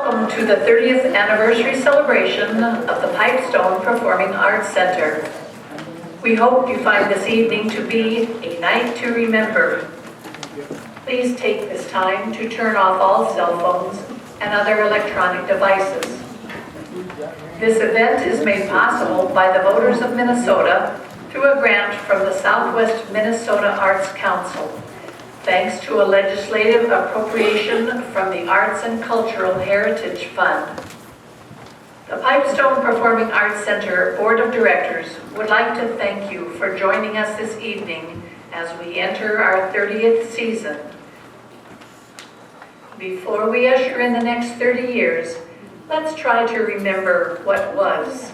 Welcome to the 30th anniversary celebration of the Pipestone Performing Arts Center. We hope you find this evening to be a night to remember. Please take this time to turn off all cell phones and other electronic devices. This event is made possible by the voters of Minnesota through a grant from the Southwest Minnesota Arts Council, thanks to a legislative appropriation from the Arts and Cultural Heritage Fund. The Pipestone Performing Arts Center Board of Directors would like to thank you for joining us this evening as we enter our 30th season. Before we usher in the next 30 years, let's try to remember what was.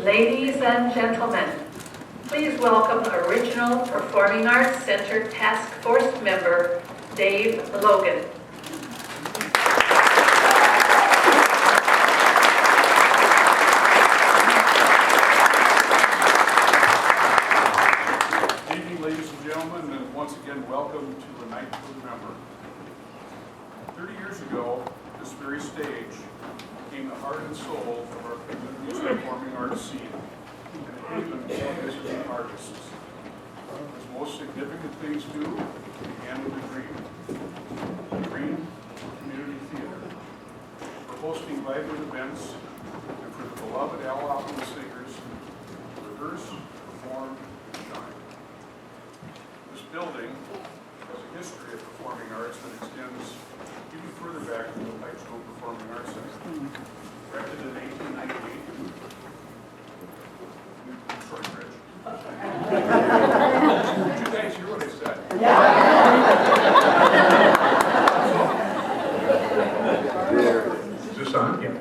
Ladies and gentlemen, please welcome Original Performing Arts Center Task Force member, Dave Logan. Good evening, ladies and gentlemen, and once again, welcome to a night to remember. 30 years ago, this very stage became the heart and soul of our community's performing arts scene, and a haven for visiting artists. As most significant things do, it began with a dream. The dream of community theater. For hosting vibrant events, and for the beloved Opland Singers to rehearse, perform, and shine. This building has a history of performing arts that extends even further back to the Pipestone Performing Arts Center. Erected in 1898. Sorry, Rich. Did you guys hear what I said? Is this on? Yeah.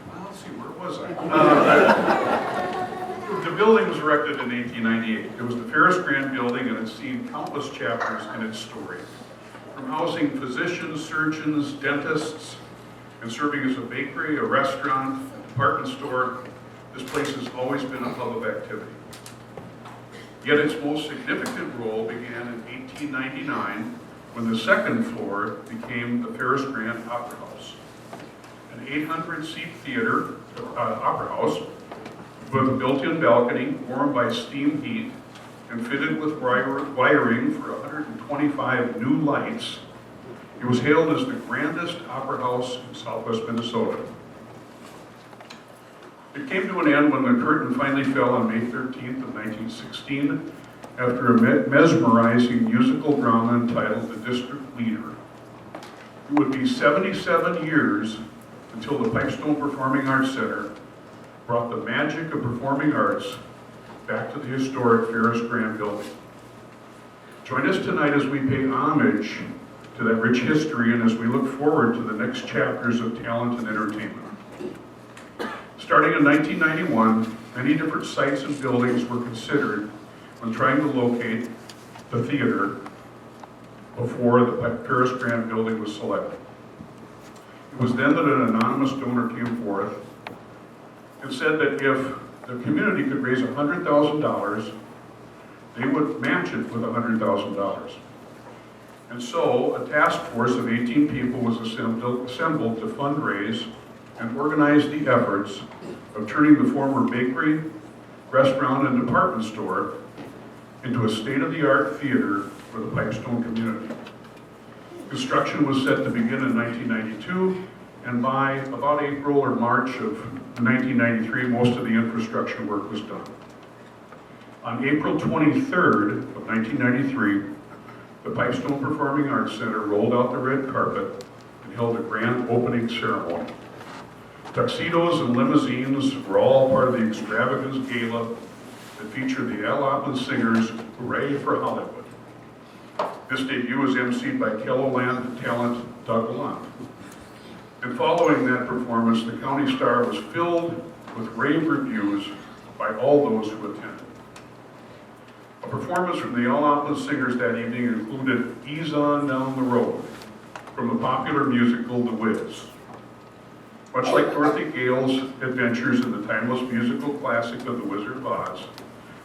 Well, let's see, where was I? The building was erected in 1898. It was the Ferris Grant building, and it's seen countless chapters in its story. From housing physicians, surgeons, dentists, and serving as a bakery, a restaurant, a department store, this place has always been a hub of activity. Yet its most significant role began in 1899 when the second floor became the Ferris Grant Opera House, an 800-seat theater, opera house, with a built-in balcony warmed by steam heat and fitted with wiring for 125 new lights. It was hailed as the grandest opera house in southwest Minnesota. It came to an end when the curtain finally fell on May 13th of 1916 after a mesmerizing musical drama entitled The District Leader. It would be 77 years until the Pipestone Performing Arts Center brought the magic of performing arts back to the historic Ferris Grant building. Join us tonight as we pay homage to that rich history and as we look forward to the next chapters of talent and entertainment. Starting in 1991, many different sites and buildings were considered when trying to locate the theater before the Ferris Grant building was selected. It was then that an anonymous donor came forth and said that if the community could raise $100,000, they would match it with $100,000. And so a task force of 18 people was assembled to fundraise and organize the efforts of turning the former bakery, restaurant, and department store into a state-of-the-art theater for the Pipestone community. Construction was set to begin in 1992, and by about April or March of 1993, most of the infrastructure work was done. On April 23rd of 1993, the Pipestone Performing Arts Center rolled out the red carpet and held a grand opening ceremony. Tuxedos and limousines were all part of the extravagant gala that featured the Opland Singers, Hooray for Hollywood. This debut was emceed by Calumet talent Doug Lalonde. And following that performance, the County Star was filled with rave reviews by all those who attended. A performance from the Opland Singers that evening included Ease On Down the Road from the popular musical The Wiz. Much like Dorothy Gale's adventures in the timeless musical classic of The Wizard of Oz,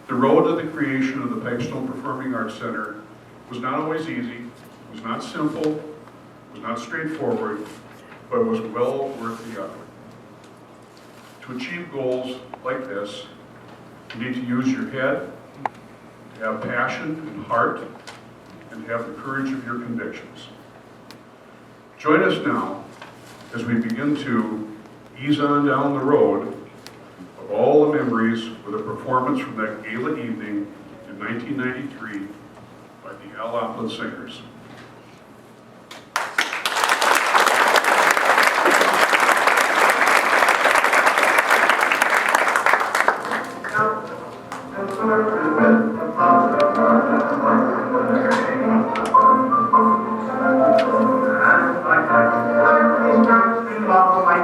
the road to the creation of the Pipestone Performing Arts Center was not always easy, was not simple, was not straightforward, but was well worth the effort. To achieve goals like this, you need to use your head, to have passion and heart, and to have the courage of your convictions. Join us now as we begin to ease on down the road of all the memories with a performance from that gala evening in 1993 by the Opland Singers. My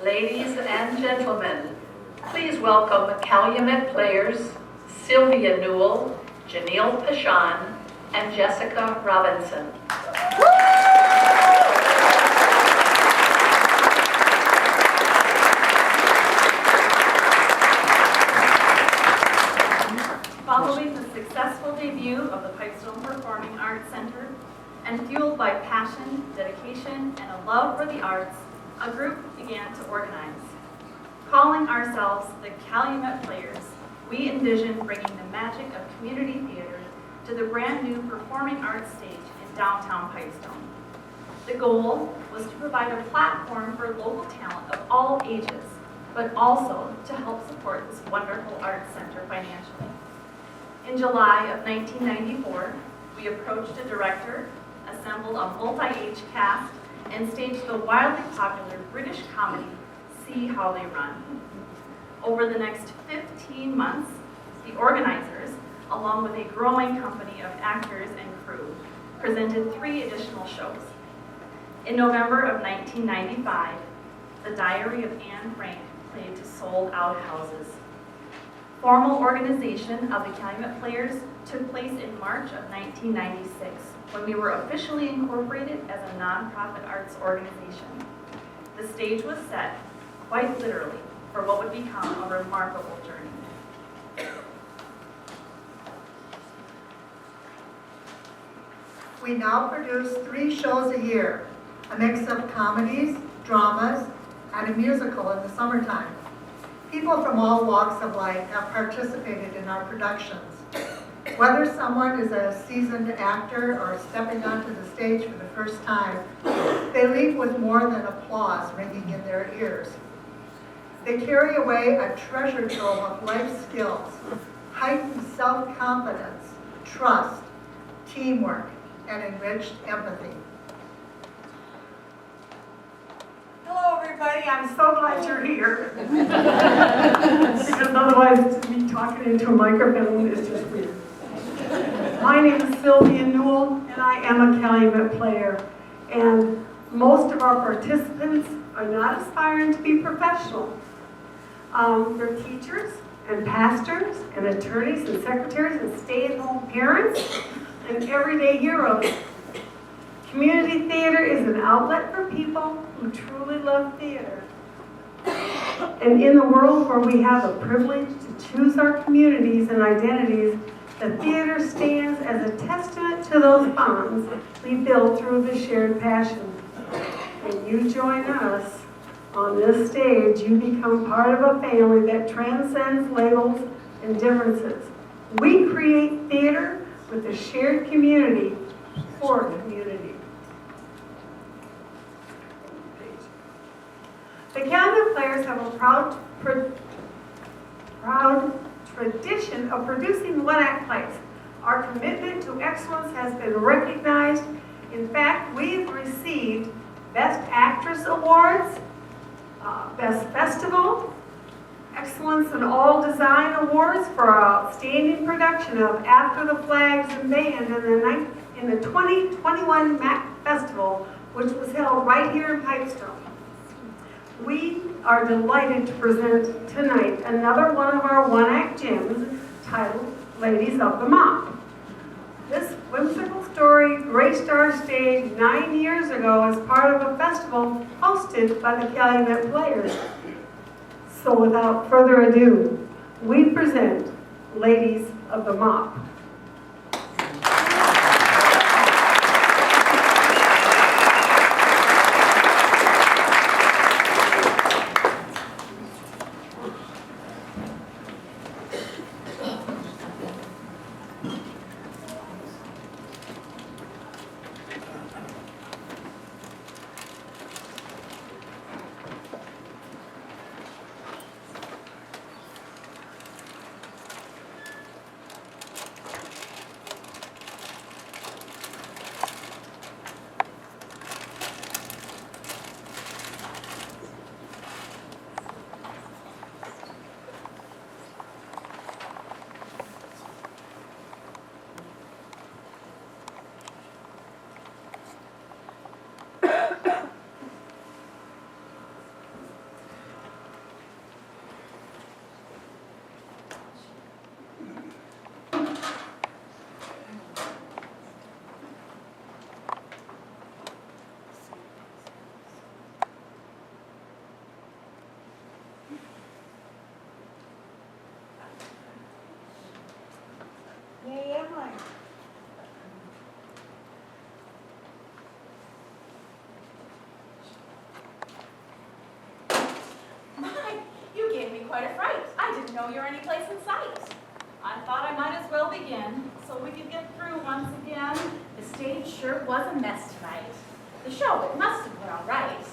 Ladies and gentlemen, please welcome Calumet Players, Sylvia Newell, Janelle Pashon, and Jessica Robinson. Following the successful debut of the Pipestone Performing Arts Center, and fueled by passion, dedication, and a love for the arts, a group began to organize. Calling ourselves the Calumet Players, we envisioned bringing the magic of community theater to the brand new performing arts stage in downtown Pipestone. The goal was to provide a platform for local talent of all ages, but also to help support this wonderful arts center financially. In July of 1994, we approached a director, assembled a multi-age cast, and staged the wildly popular British comedy, See How They Run. Over the next 15 months, the organizers, along with a growing company of actors and crew, presented 3 additional shows. In November of 1995, The Diary of Anne Frank played to sold-out houses. Formal organization of the Calumet Players took place in March of 1996, when we were officially incorporated as a nonprofit arts organization. The stage was set, quite literally, for what would become a remarkable journey. We now produce 3 shows a year, a mix of comedies, dramas, and a musical in the summertime. People from all walks of life have participated in our productions. Whether someone is a seasoned actor or stepping onto the stage for the first time, they leave with more than applause ringing in their ears. They carry away a treasure trove of life skills, heightened self-confidence, trust, teamwork, and enriched empathy. Hello, everybody. I'm so glad you're here. Because otherwise, me talking into a microphone is just weird. My name is Sylvia Newell, and I am a Calumet player. And most of our participants are not aspiring to be professional. They're teachers and pastors and attorneys and secretaries and stay-at-home parents and everyday heroes. Community theater is an outlet for people who truly love theater. And in the world where we have the privilege to choose our communities and identities, the theater stands as a testament to those bonds we build through the shared passion. When you join us on this stage, you become part of a family that transcends labels and differences. We create theater with a shared community for community. The Calumet Players have a proud tradition of producing one-act plays. Our commitment to excellence has been recognized. In fact, we've received Best Actress Awards, Best Festival, Excellence in All Design Awards for our outstanding production of After the Flags and Band in the 2021 MAC Festival, which was held right here in Pipestone. We are delighted to present tonight another one of our one-act gems titled Ladies of the Mop. This whimsical story graced our stage 9 years ago as part of a festival hosted by the Calumet Players. So without further ado, we present Ladies of the Mop. You gave me quite a fright. I didn't know you were any place in sight. I thought I might as well begin, so we could get through once again. The stage sure was a mess tonight. The show, it must have been all right.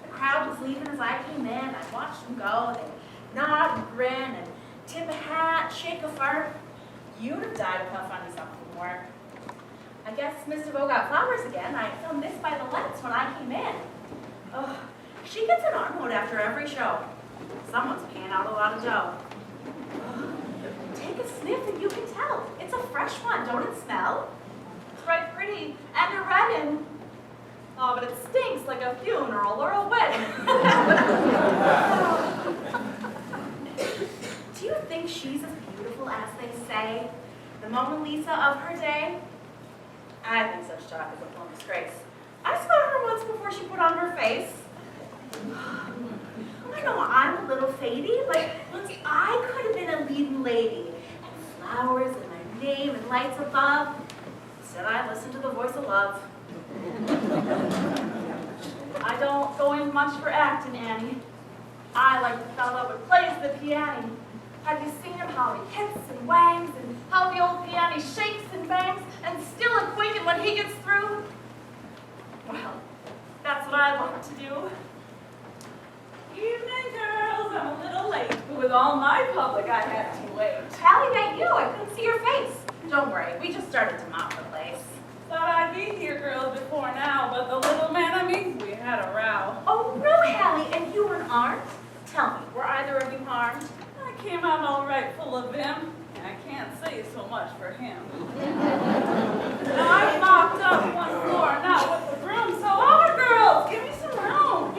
The crowd was leaving as I came in. I watched them go. They'd nod and grin and tip a hat, shake a fart. You'd have died if I found you something more. I guess Miss DeVoe got flowers again. I felt missed by the lights when I came in. Oh, she gets an armload after every show. Someone's paying out a lot of dough. Take a sniff and you can tell. It's a fresh one, don't it smell? It's right pretty, and a red in. Oh, but it stinks like a funeral or a wedding. Do you think she's as beautiful as they say? The Mona Lisa of her day? I think such talk is a plumb disgrace. I saw her once before she put on her face. I know I'm a little fadey, but once I could have been a leading lady, and flowers and my name and lights above. Said I listened to the voice of love. I don't go in much for acting, Annie. I like the fellow who plays the piano. Have you seen him, how he hits and wangs, and how the old piano shakes and bangs, and still a quaking when he gets through? Well, that's what I like to do. Evening, girls, I'm a little late, but with all my public, I had to wait. Hallie met you. I couldn't see your face. Don't worry. We just started to mop the place. Thought I'd be here, girls, before now, but the little man and me, we had a row. Oh, no, Hallie. And you weren't armed? Tell me, were either of you harmed? I came out all right full of vim, and I can't say so much for him. Now I mopped up one floor, not with the broom, so over, girls, give me some room.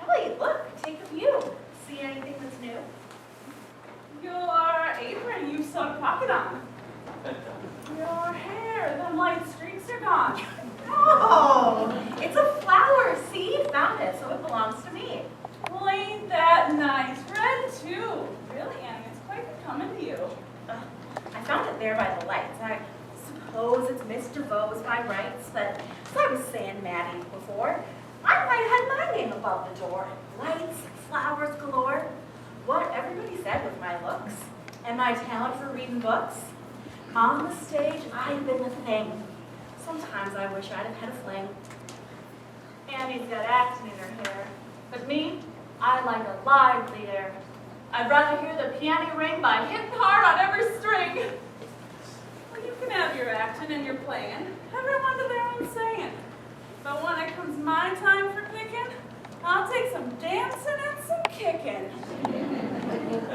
Hallie, look, take a view. See anything that's new? Your apron you sewed a pocket on. Your hair, them light streaks are gone. Oh, it's a flower. See? Found it, so it belongs to me. Well, ain't that nice? Red, too. Really, Annie, it's quite becoming to you. I found it there by the lights. I suppose it's Miss DeVoe's by rights, but as I was saying, Maddie, before, I might have had my name above the door. Lights, flowers galore. What everybody said was my looks and my talent for reading books. On the stage, I've been the thing. Sometimes I wish I'd have had a fling. Annie's got acting in her hair, but me, I like a lively air. I'd rather hear the piano ring by hitting hard on every string. Well, you can have your acting and your playing, everyone to their own saying. But when it comes my time for picking, I'll take some dancing and some kicking.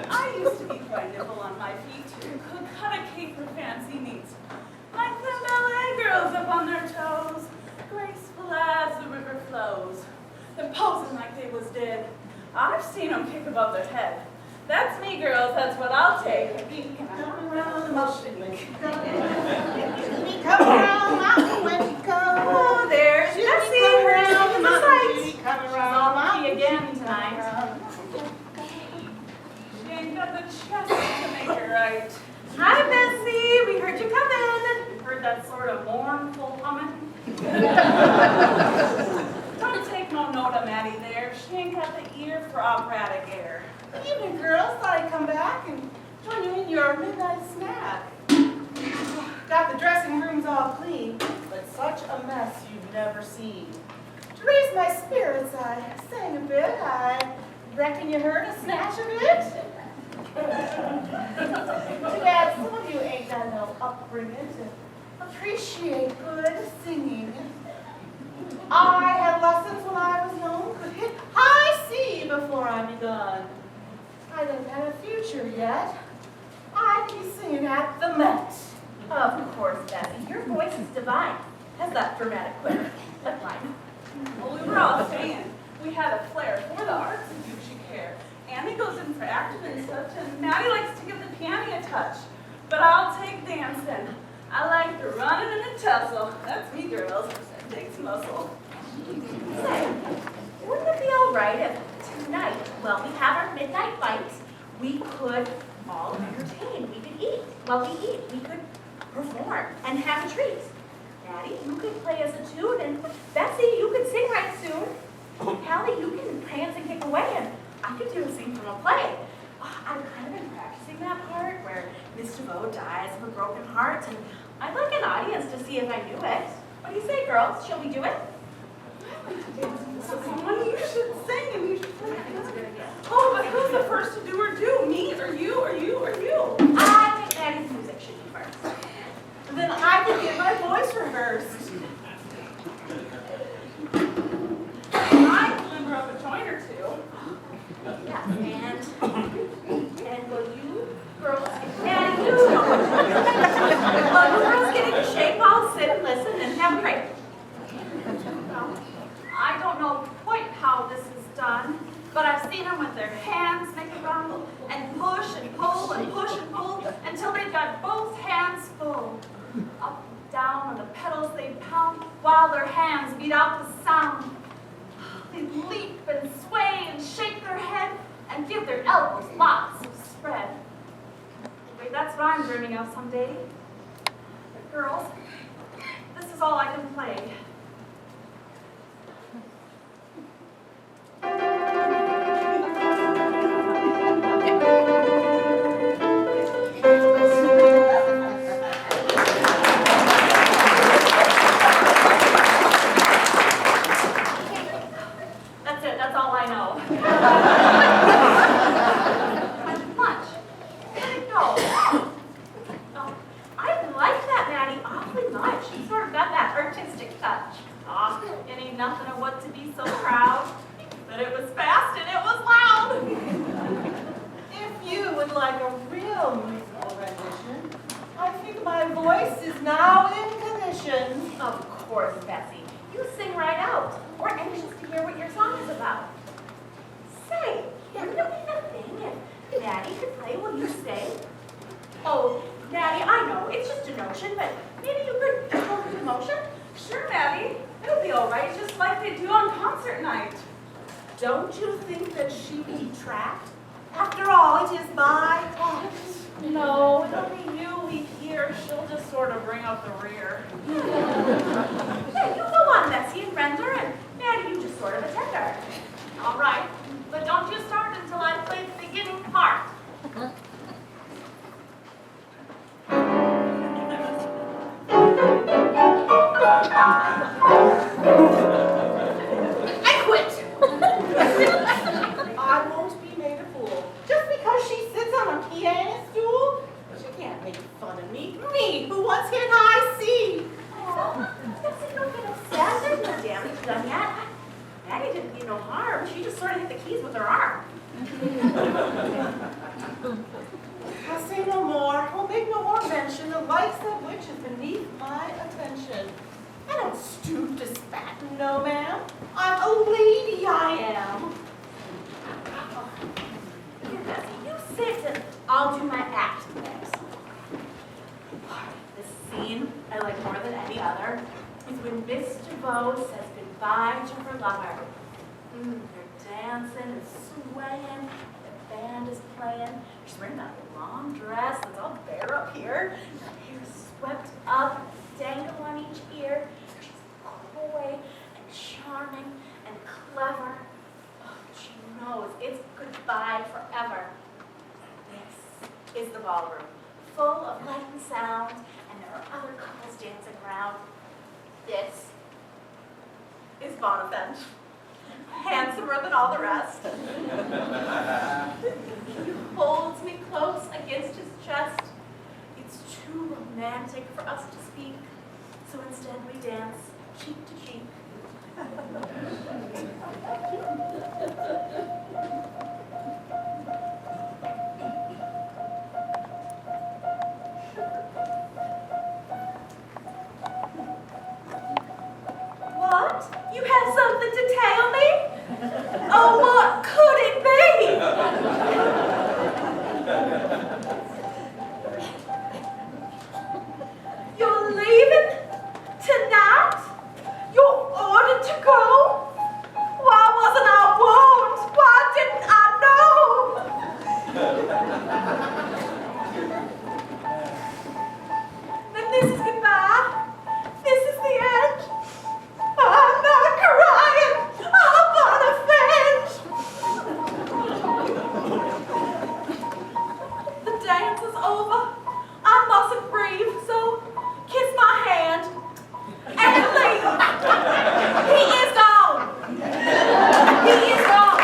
I used to be quite nimble on my feet, could cut a cape for fancy needs. Like the ballet girls up on their toes, graceful as the river flows. Them posing like they was dead. I've seen them kick above their head. That's me, girls, that's what I'll take. Come around the mountain when she comes. Come around the mountain when she comes. Oh, there's Jessie. Come around the She's mountain. a She sight. come She's around all the mountain. key again tonight. She ain't got the chest to make it right. Hi, Bessie. We heard you come in. Heard that sort of mournful humming? Don't take no note of Maddie there. She ain't got the ear for operatic air. Evening, girls. Thought I'd come back and join you in your midnight snack. Got the dressing rooms all clean, but such a mess you've never seen. To raise my spirits, I sang a bit. I reckon you heard a snatch of it. Too bad some of you ain't got no upbringing to appreciate good singing. I had lessons when I was young, could hit high C before I begun. I didn't have a future yet. I'd be singing at the Met. Of course, Bessie. Your voice is divine. Has that dramatic quiver. That line. Well, we were all saying we had a flair for the arts and do she care. Annie goes in for acting and such, and Maddie likes to give the piano a touch. But I'll take dancing. I like the running and the tussle. That's me, girls. That takes muscle. Say, wouldn't it be all right if tonight, while we have our midnight fight, we could all entertain? We could eat. While we eat, we could perform and have a treat. Maddie, you could play us a tune, and Bessie, you could sing right soon. Hallie, you can prance and kick away, and I could do a scene from a play. I've kind of been practicing that part where Miss DeVoe dies of a broken heart, and I'd like an audience to see if I knew it. What do you say, girls? Shall we do it? Someone you should sing and you should play. Oh, but who's the first to do or do? Me or you or you or you? I think Maddie's music should be first. Then I could get my voice rehearsed. I can limber up a joint or two. Yeah, and will you girls, and you know what to do. Well, you girls get into shape, I'll sit and listen and have a break. Well, I don't know quite how this is done, but I've seen them with their hands make a rumble and push and pull and push and pull until they've got both hands full. Up and down on the pedals they pound while their hands beat out the sound. They leap and sway and shake their head and give their elbows lots of spread. dreaming of someday. But girls, this is all I can play. That's it, that's all I know. Much. No. Oh, I like that Maddie awfully much. She sort of got that artistic touch. Oh, it ain't nothing of what to be so proud. But it was fast and it was loud. If you would like a real musical rendition, I think my voice is now in condition. Of course, Bessie. You sing right out. We're anxious to hear what your song is about. Say, wouldn't it be a thing if Maddie could play while you sing? Oh, Maddie, I know, it's just a notion, but maybe you could hold the motion? Sure, Maddie. It'll be all right, just like they do on concert night. Don't you think that she'd be trapped? After all, it is my fault. No, it'll be you we hear. She'll just sort of bring up the rear. Hey, you go on, Bessie, and render, and Maddie, you just sort of attend her. All right, but don't you start until I play the beginning part. I quit. I won't be made a fool. Just because she sits on a piano stool, she can't make fun of me. Me, who once hit high C. Oh, Bessie, don't get upset. There's no damage done yet. Maddie didn't mean no harm. She just sort of hit the keys with her arm. I'll say no more. I'll make no more mention, the likes of which is beneath my attention. I don't stoop to spat, no ma'am. I'm a lady, I am. Here, Bessie, you sit and I'll do my act next. This scene I like more than any other is when Miss DeVoe says goodbye to her lover. They're dancing and swaying, the band is playing. She's wearing that long dress that's all bare up here. Her hair swept up, dangle on each ear. She's coy and charming and clever. Oh, she knows it's goodbye forever. This is the ballroom, full of light and sound, and there are other couples dancing around. This is Bonavent, handsomer than all the rest. He holds me close against his chest. It's too romantic for us to speak, so instead we dance cheek to cheek. What? You have something to tell me? Oh, what could it be? You're leaving tonight? You're ordered to go? Why wasn't I warned? Why didn't I know? Then this is goodbye. This is the end. I'm not crying. I'm Bonavent. The dance is over. I mustn't breathe, so kiss my hand and leave. He is gone. He is gone.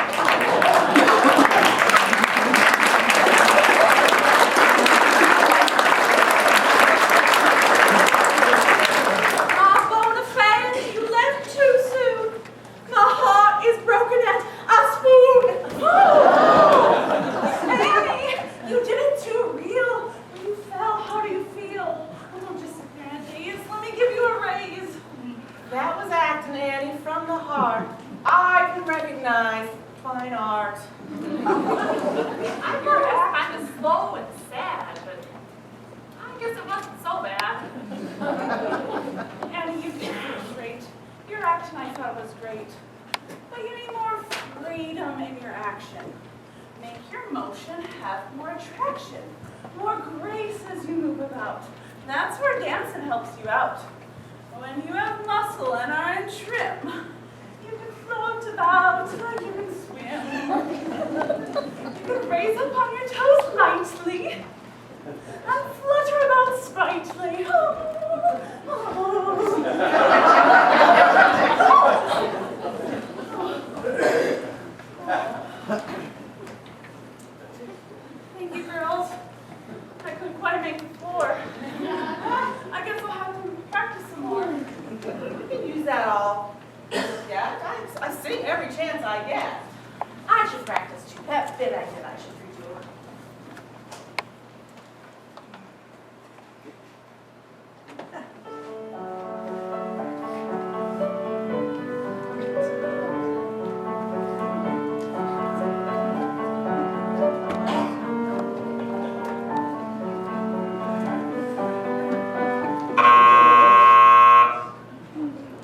That was acting, Annie, from the heart. I can recognize fine art. I heard it was kind of slow and sad, but I guess it wasn't so bad. Annie, you did great. Your action I thought was great. But you need more freedom in your action. Make your your motion have more attraction, more grace as you move about. That's where dancing helps you out. When you have muscle and are in trim, you can float about like you can swim. You can raise up on your toes lightly and flutter about sprightly. Thank you, girls. I couldn't quite make the floor. I guess I'll have to practice some more. You can use that all. Yeah, I sing every chance I get. I should practice too. That bit I did, I should redo.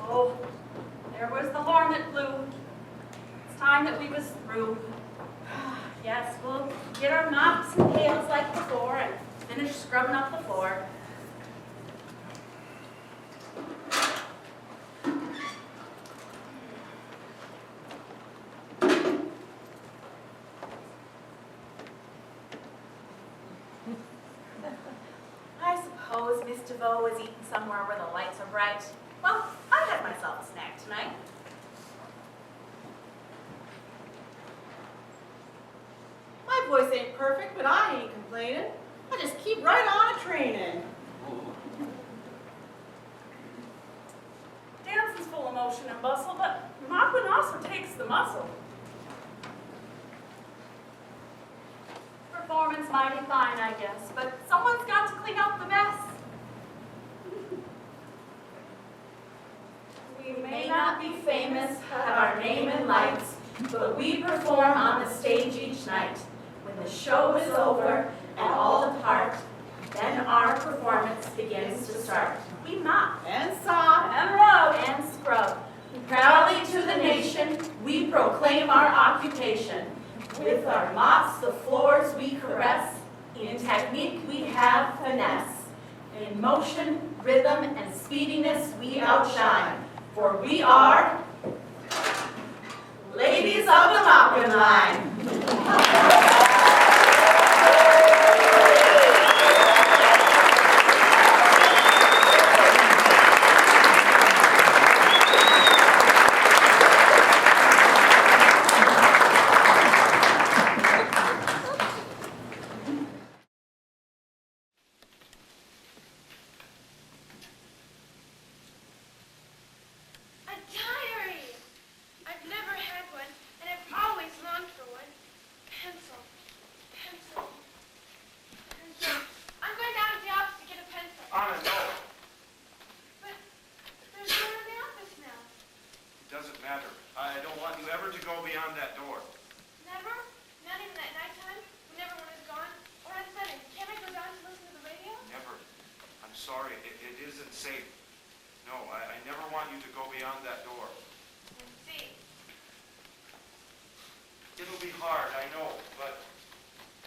Oh, there was the horn that blew. It's time that we was through. Yes, we'll get our mops and pails like before and finish scrubbing up the floor. I suppose Miss DeVoe was eating somewhere where the lights are bright. Well, I had myself a snack tonight. My voice ain't perfect, but I ain't complaining. I just keep right on a-training. Dancing's full of motion and bustle, but mopping also takes the muscle. Performance mighty fine, I guess, but someone's got to clean up the mess. We may not be famous, have our name in lights, but we perform on the stage each night. When the show is over and all depart, then our performance begins to start. We mop And sob. and rub and scrub. Proudly to the nation, we proclaim our occupation. With our mops, the floors we caress. In technique, we have finesse. In motion, rhythm, and speediness, we outshine. For we are ladies of the mopping line. A diary! I've never had one, and I've always longed for one. Pencil. Pencil. I'm going down to the office to get a pencil. Anna, no. But there's one in the office now. It doesn't matter. I don't want you ever to go beyond that door. Never? Not even at nighttime? When everyone is gone? Or at 7? Can't I go down to listen to the radio? Never. I'm sorry. It isn't safe. No, I never want you to go beyond that door. And see. It'll be hard, I know, but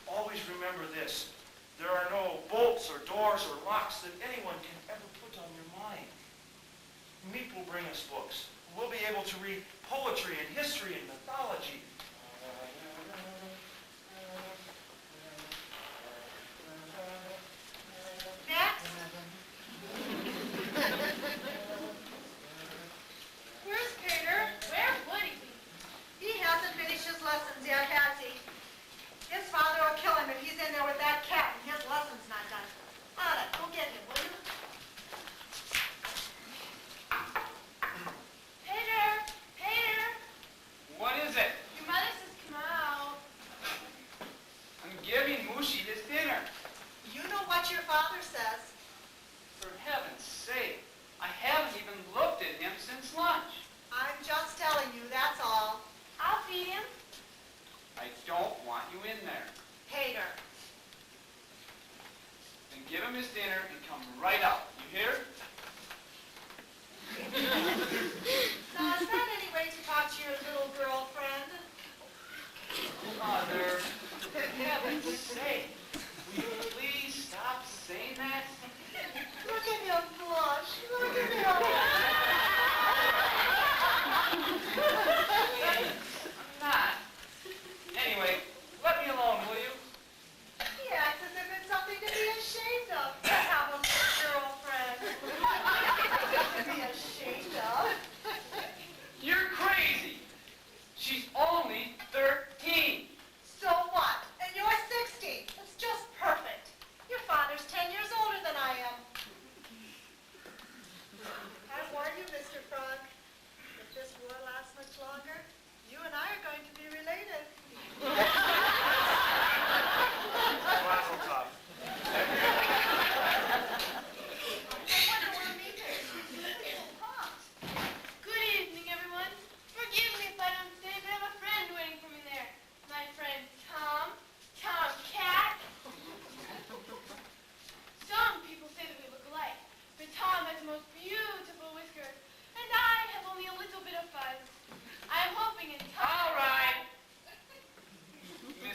always remember this. There are no bolts or doors or locks that anyone can ever put on your mind. Meep will bring us books. We'll be able to read poetry and history and mythology. Next. Where's Peter? Where would he be? He hasn't finished his lessons yet, has he? His father will kill him if he's in there with that cat and his lessons not done. Anna, go get him, will you? Peter! Peter! What is it? Your mother says come out. I'm giving Mushi this dinner. You know what your father says. For heaven's sake, I haven't even looked at him since lunch. I'm just telling you, that's all. I'll feed him. I don't want you in there. Peter. Then give him his dinner and come right out. You hear? Now, is that any way to talk to your little girlfriend? Mother.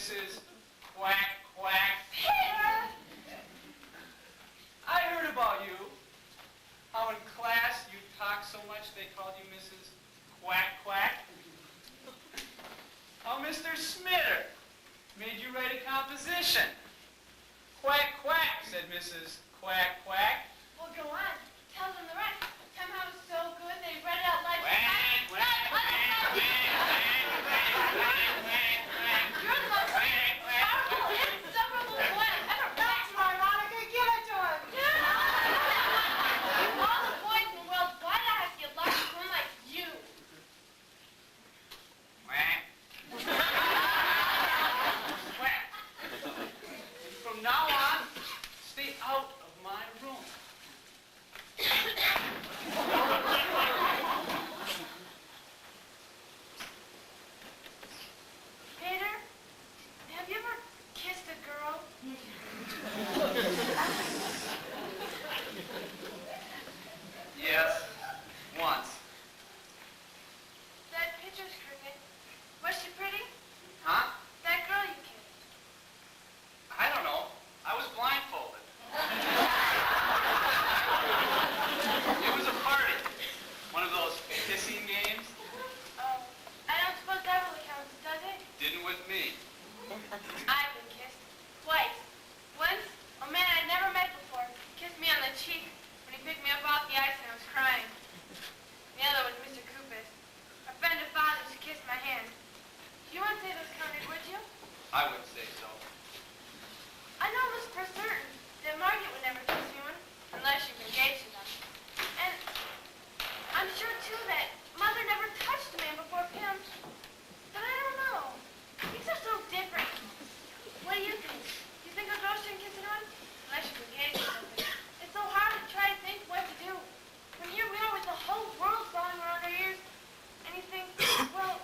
Mrs. Quack Quack. Peter! I heard about you. How in class you talked so much they called you Mrs. Quack Quack. How Mr. Smitter made you write a composition. Quack Quack, said Mrs. Quack Quack. Well, go on. Tell them the rest. Tell them how it was so good they read it out like Quack, quack, quack, quack, quack, quack, quack. You're the most powerful, insufferable boy I've ever met. That's right, Monica, give it to him. Of all the boys in the world, why did I have to get locked in one like you? Quack. Quack. From now on, stay out of my room. Peter, have you ever kissed a girl? Yes, once. That picture's crooked. Was she pretty? Huh? That girl you kissed. I don't know. I was blindfolded. It was a party. One of those kissing games. Oh, I don't suppose that really counts, does it? Didn't with me. I've been kissed. Twice. Once, a man I'd never met before kissed me on the cheek when he picked me up off the ice and I was crying. The other was Mr. Kupis, a friend of Father's who kissed my hand. You wouldn't say those counted, would you? I wouldn't say so. I know almost for certain that Margaret would never kiss anyone unless she was engaged to them. And I'm sure, too, that Mother never touched a man before Pim. But I don't know. Things are so different. What do you think? Do you think a girl shouldn't kiss anyone unless she's engaged to something? It's so hard to try to think what to do. When here we are with the whole world falling around our ears, and you think, well,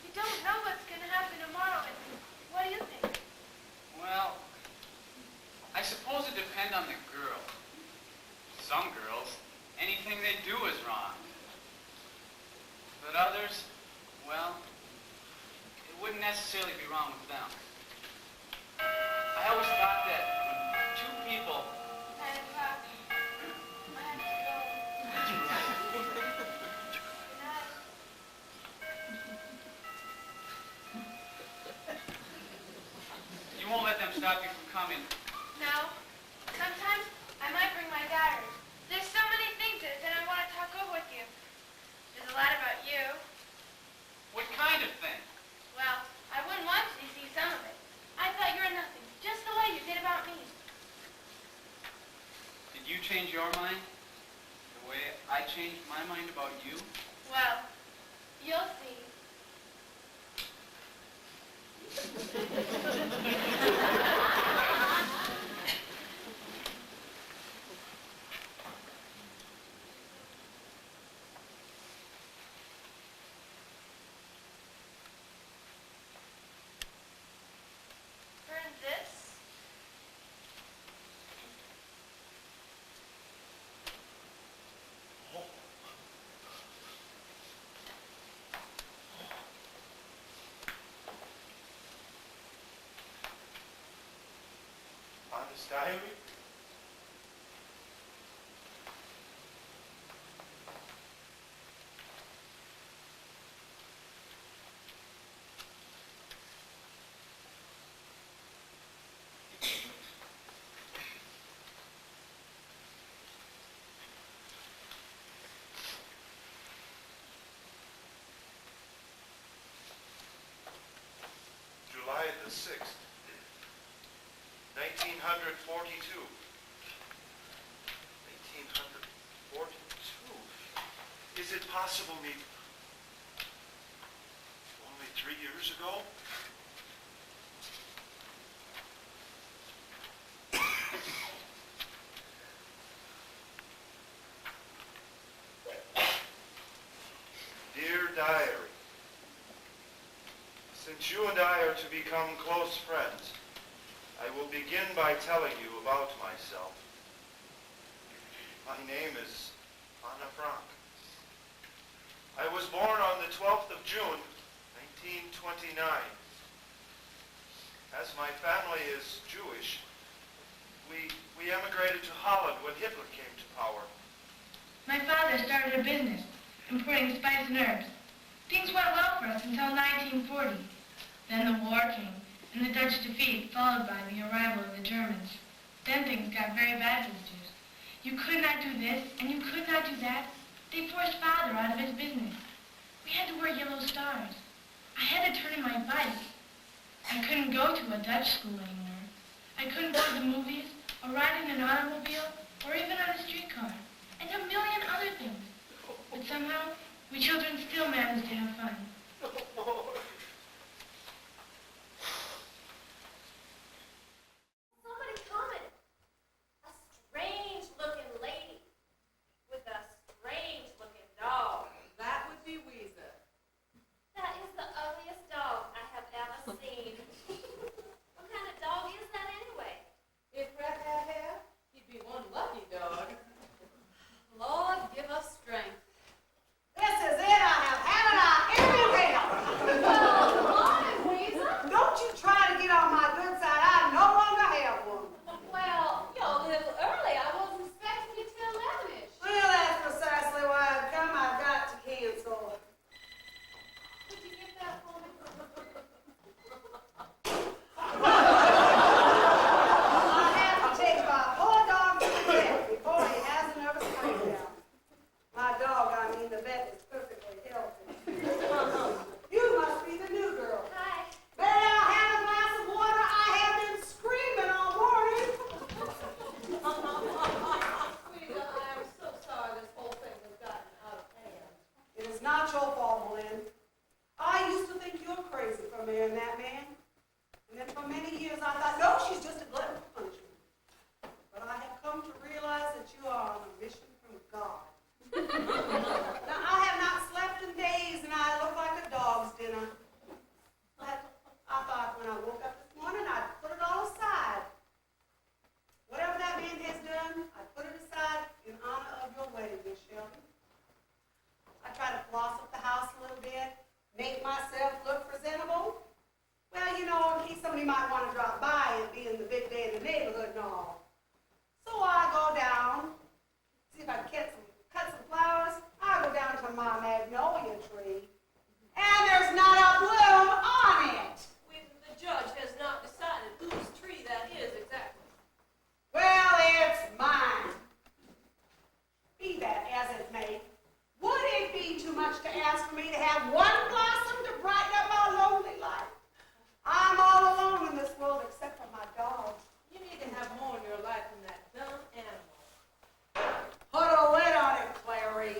you don't know what's going to happen tomorrow. And what do you think? Well, I suppose it depends on the girl. Some girls, anything they do is wrong. But others, well, it wouldn't necessarily be wrong with them. I always thought that when two people... I have to go. Good night. You won't let them stop you from coming. No. Sometimes I might bring my diary. There's so many things in it that I want to talk over with you. There's a lot about you. What kind of thing? Well, I wouldn't want you to see some of it. I thought you were nothing, just the way you did about me. Did you change your mind? The way I changed my mind about you? Well, you'll see. Burn this. Honest diary? July the 6th, 1942. 1942? Is it possible me... only 3 years ago? Dear Diary, since you and I are to become close friends, I will begin by telling you about myself. My name is Anna Frank. I was born on the 12th of June, 1929. As my family is Jewish, we emigrated to Holland when Hitler came to power. My father started a business, importing spice and herbs. Things went well for us until 1940. Then the war came, and the Dutch defeat, followed by the arrival of the Germans. Then things got very bad for the Jews. You could not do this, and you could not do that. They forced Father out of his business. We had to wear yellow stars. I had to turn in my bike. I couldn't go to a Dutch school anymore. I couldn't go to the movies, or ride in an automobile, or even on a streetcar, and a million other things. But somehow, we children still managed to have fun. Somebody commented. A strange-looking lady with a strange-looking dog. That would be Weezer. That is the ugliest dog I have ever seen. What kind of dog is that anyway? If Brett had hair, he'd be one lucky dog. Lord, give us strength. This is it, I have had it out everywhere. Well, good morning, Weezer. Don't you try to get on my good side, I no longer have one. Well, you're a little early. I wasn't expecting you till 11-ish. Well, that's precisely why I've come, I've got to cancel. Could you get that for me? I have to take my poor dog to the vet before he has a nervous breakdown. My dog, I mean the vet, is perfectly healthy. You must be the new girl. Hi. May I have a glass of water? I have been screaming all morning. Weezer, I am so sorry this whole thing has gotten out of hand. It is not your fault, Lynn. I used to think you were crazy for marrying that man. And then for many years I thought, no, she's just a glutton for punishment. But I have come to realize that you are on a mission from God. Now, I have not slept in days and I look like a dog's dinner. But I thought when I woke up this morning, I'd put it all aside. Whatever that man has done, I put it aside in honor of your wedding, Miss Shelby. I try to floss up the house a little bit, make myself look presentable. Well, you know, in case somebody might want to drop by and be in the big day in the neighborhood and all. So I go down, see if I can cut some flowers. I go down to my magnolia tree, and there's not a bloom on it. The judge has not decided whose tree that is exactly. Well, it's mine. Be that as it may, would it be too much to ask for me to have one blossom to brighten up my lonely life? I'm all alone in this world except for my dog. You need to have more in your life than that dumb animal. Put a lid on it, Clary.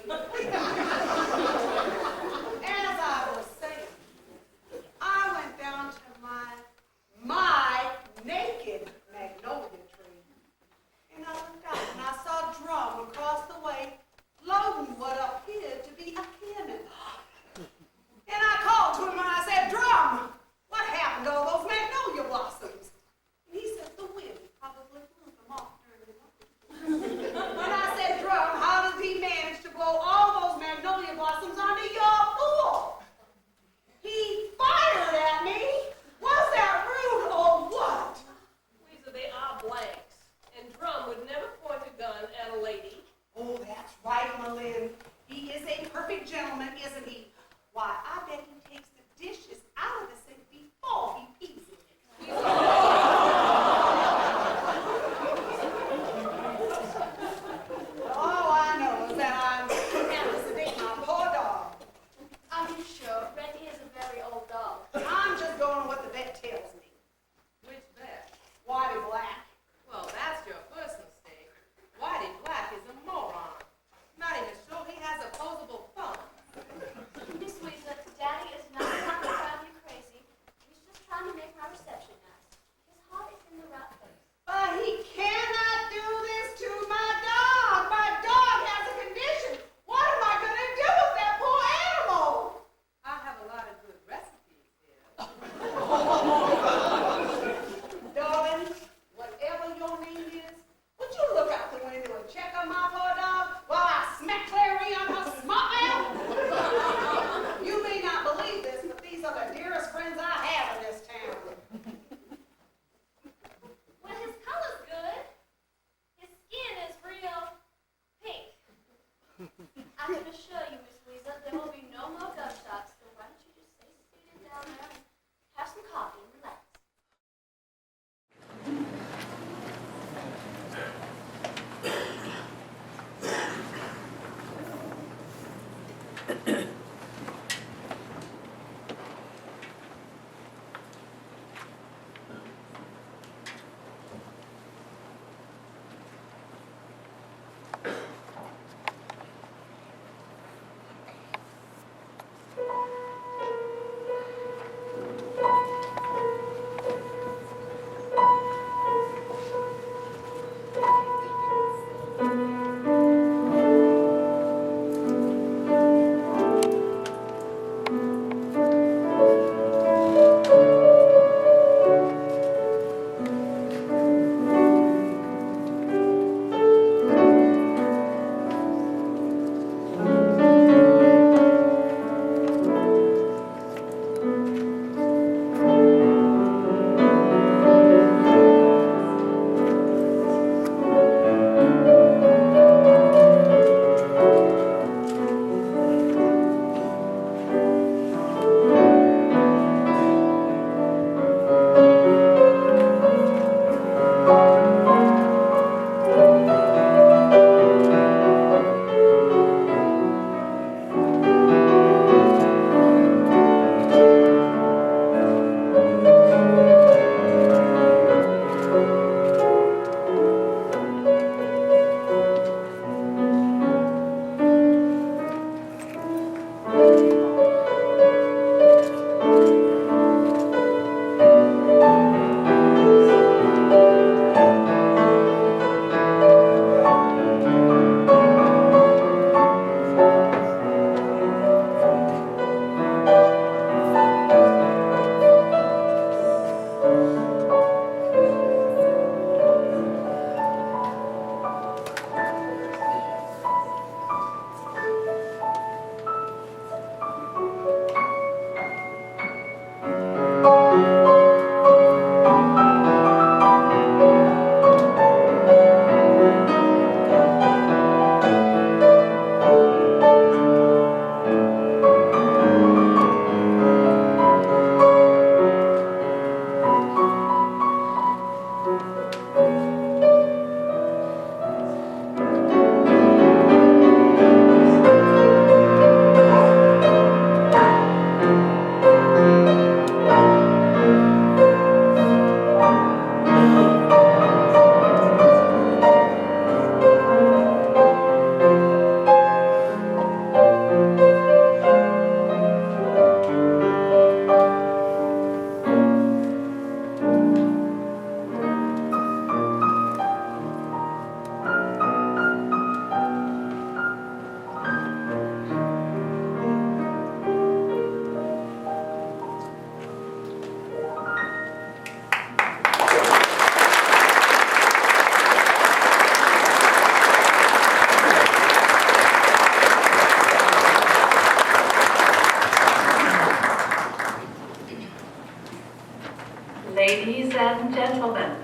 Ladies and gentlemen,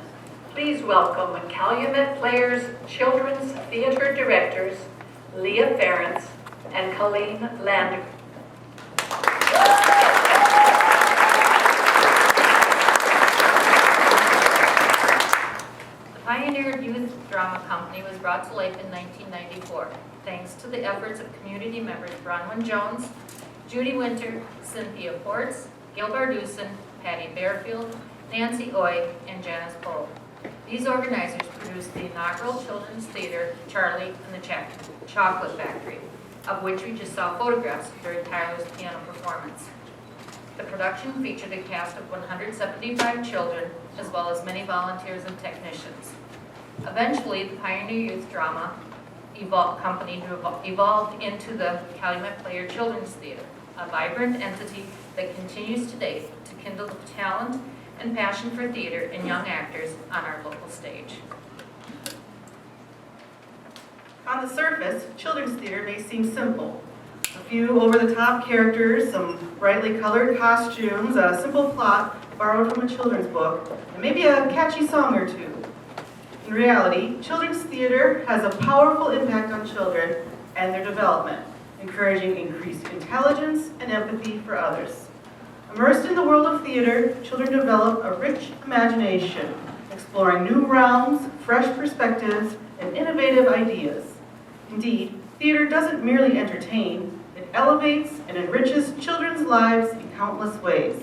please welcome Calumet Players Children's Theater Directors, Leah Ferentz and Colleen Lander. The Pioneer Youth Drama Company was brought to life in 1994, thanks to the efforts of community members Bronwyn Jones, Judy Winter, Cynthia Ports, Gil Barduson, Patty Bearfield, Nancy Oy, and Janice Pohl. These organizers produced the inaugural children's theater, Charlie and the Chocolate Factory, of which we just saw photographs during Tyler's piano performance. The production featured a cast of 175 children, as well as many volunteers and technicians. Eventually, the Pioneer Youth Drama Company evolved into the Calumet Player Children's Theater, a vibrant entity that continues today to kindle the talent and passion for theater in young actors on our local stage. On the surface, children's theater may seem simple. A few over-the-top characters, some brightly colored costumes, a simple plot borrowed from a children's book, and maybe a catchy song or two. In reality, children's theater has a powerful impact on children and their development, encouraging increased intelligence and empathy for others. Immersed in the world of theater, children develop a rich imagination, exploring new realms, fresh perspectives, and innovative ideas. Indeed, theater doesn't merely entertain, it elevates and enriches children's lives in countless ways.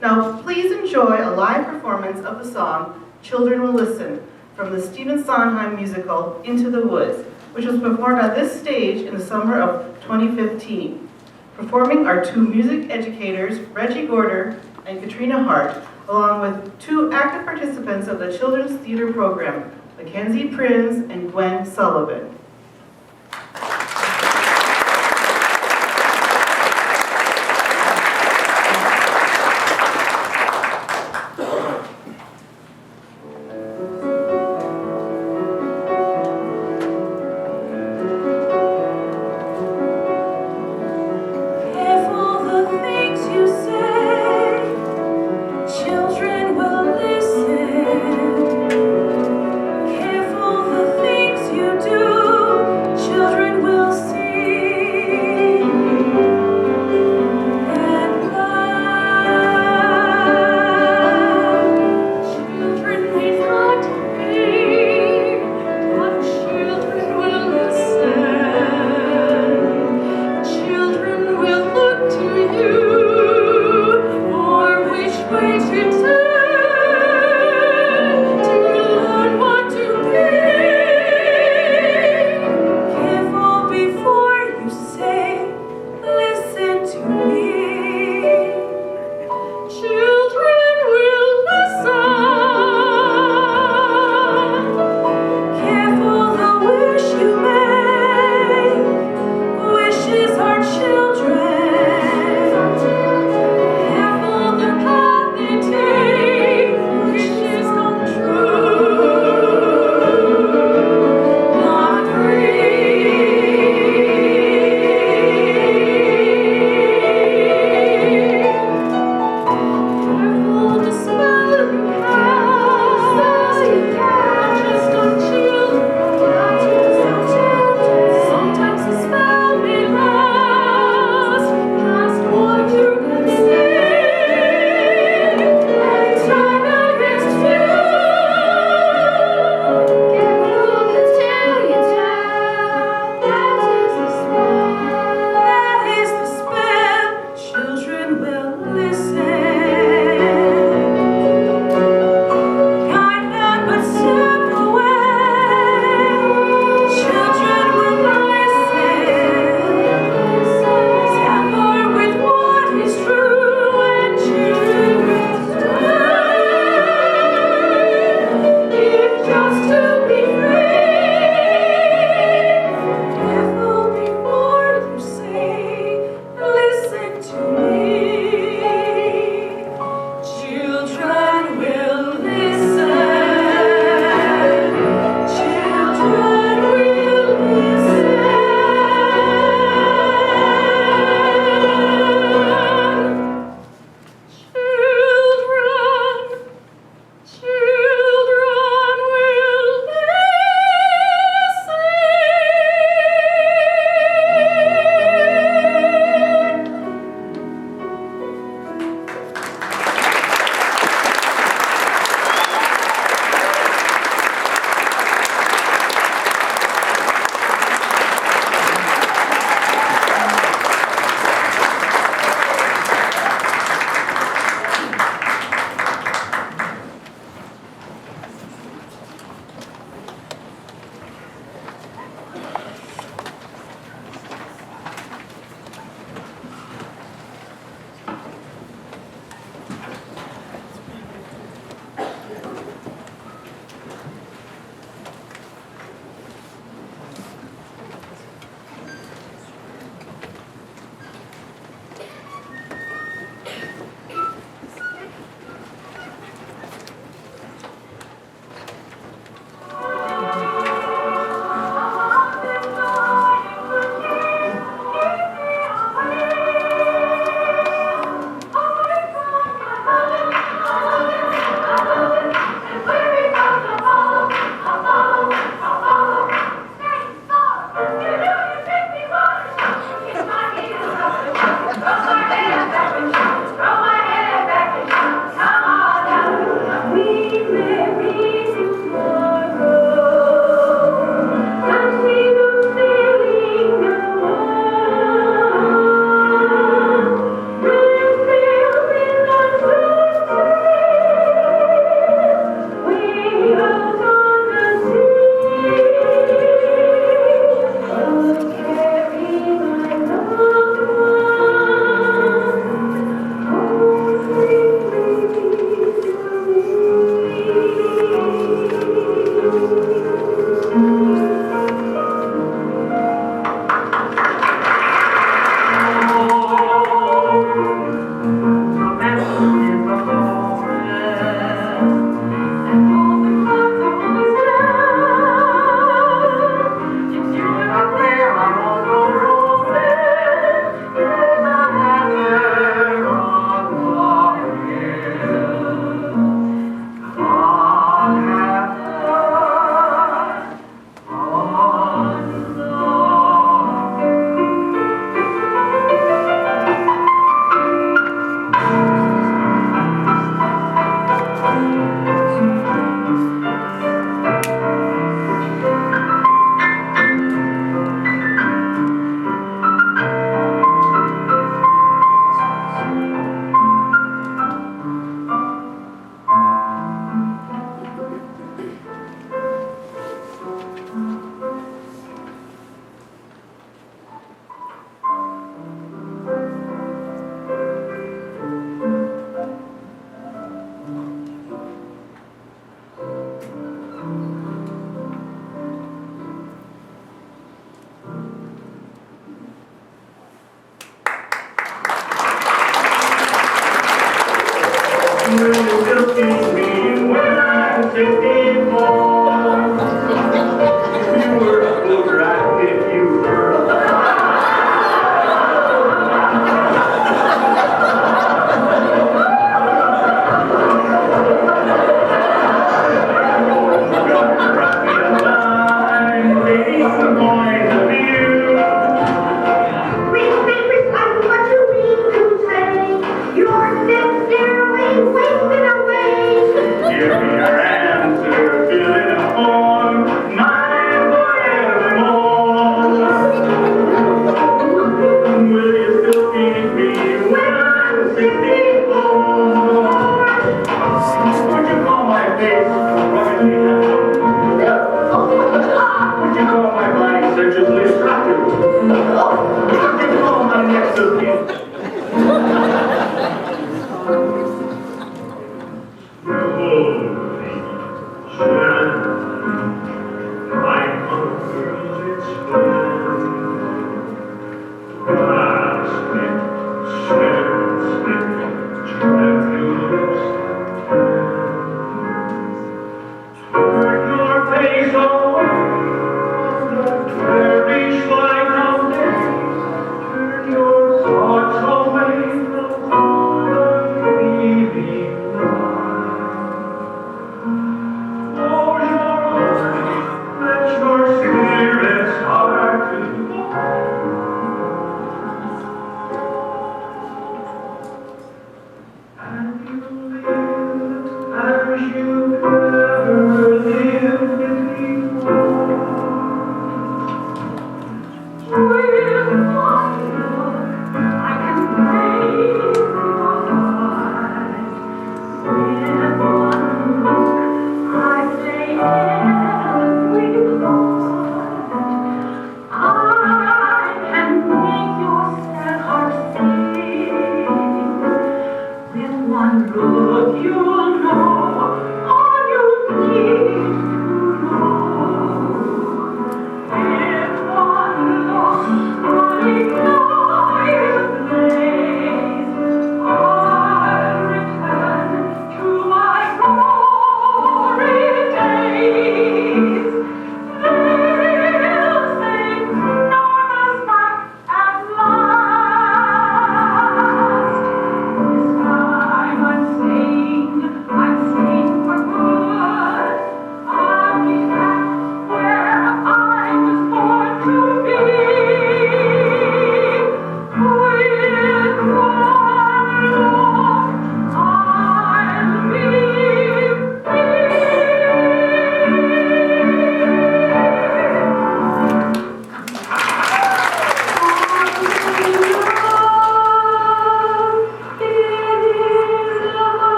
Now, please enjoy a live performance of the song, Children Will Listen, from the Stephen Sondheim musical, Into the Woods, which was performed on this stage in the summer of 2015. Performing are two music educators, Reggie Gorder and Katrina Hart, along with two active participants of the children's theater program, Mackenzie Prinz and Gwen Sullivan. Careful the things you do.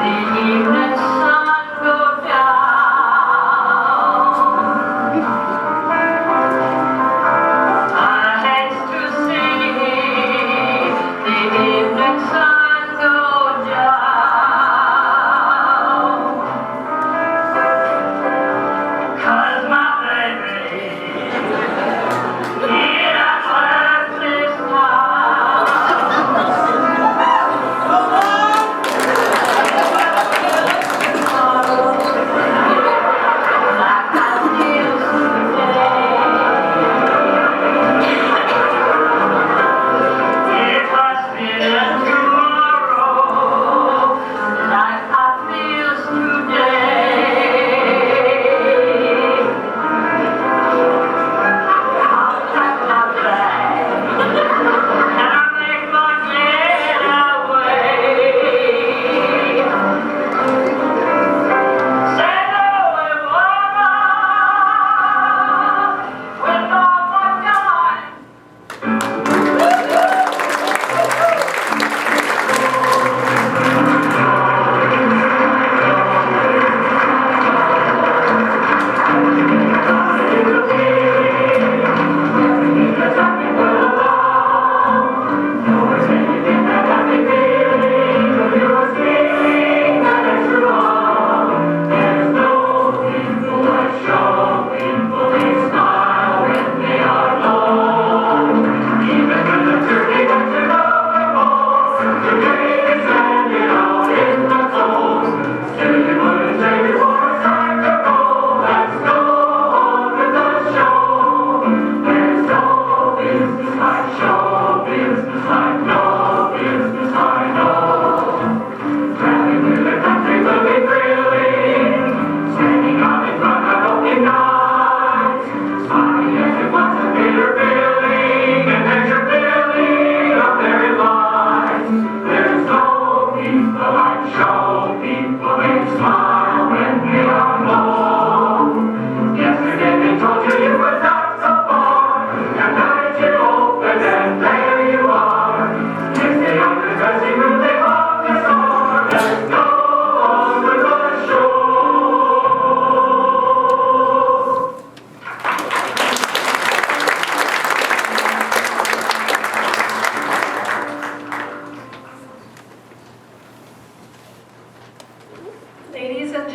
The evening sun go down.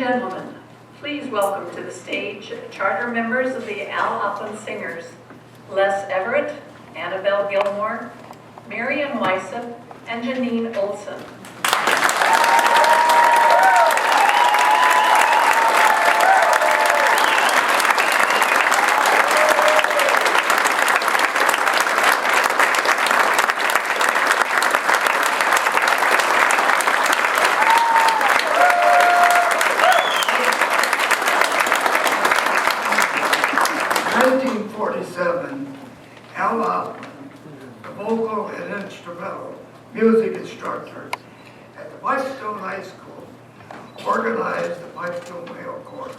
gentlemen, please welcome to the stage charter members of the Opland Singers, Les Everett, Annabelle Gilmore, Marian Weissep, and Janine Olson. Al Opland, the vocal and instrumental music instructor at the Pipestone High School, organized the Pipestone Male Chorus.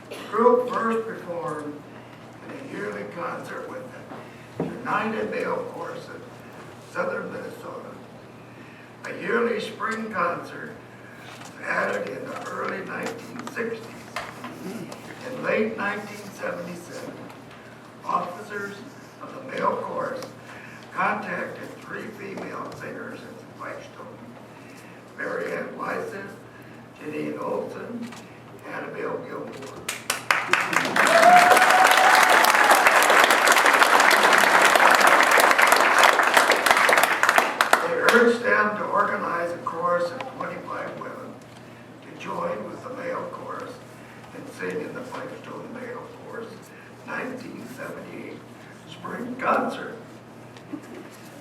The group first performed in a yearly concert with the United Male Chorus of Southern Minnesota. A yearly spring concert was added in the early 1960s. In late 1977, officers of the male chorus contacted 3 female singers at Pipestone: Marianne Weissep, Janine Olson, Annabelle Gilmore. They urged them to organize a chorus of 25 women to join with the male chorus and sing in the Pipestone Male Chorus 1978 spring concert.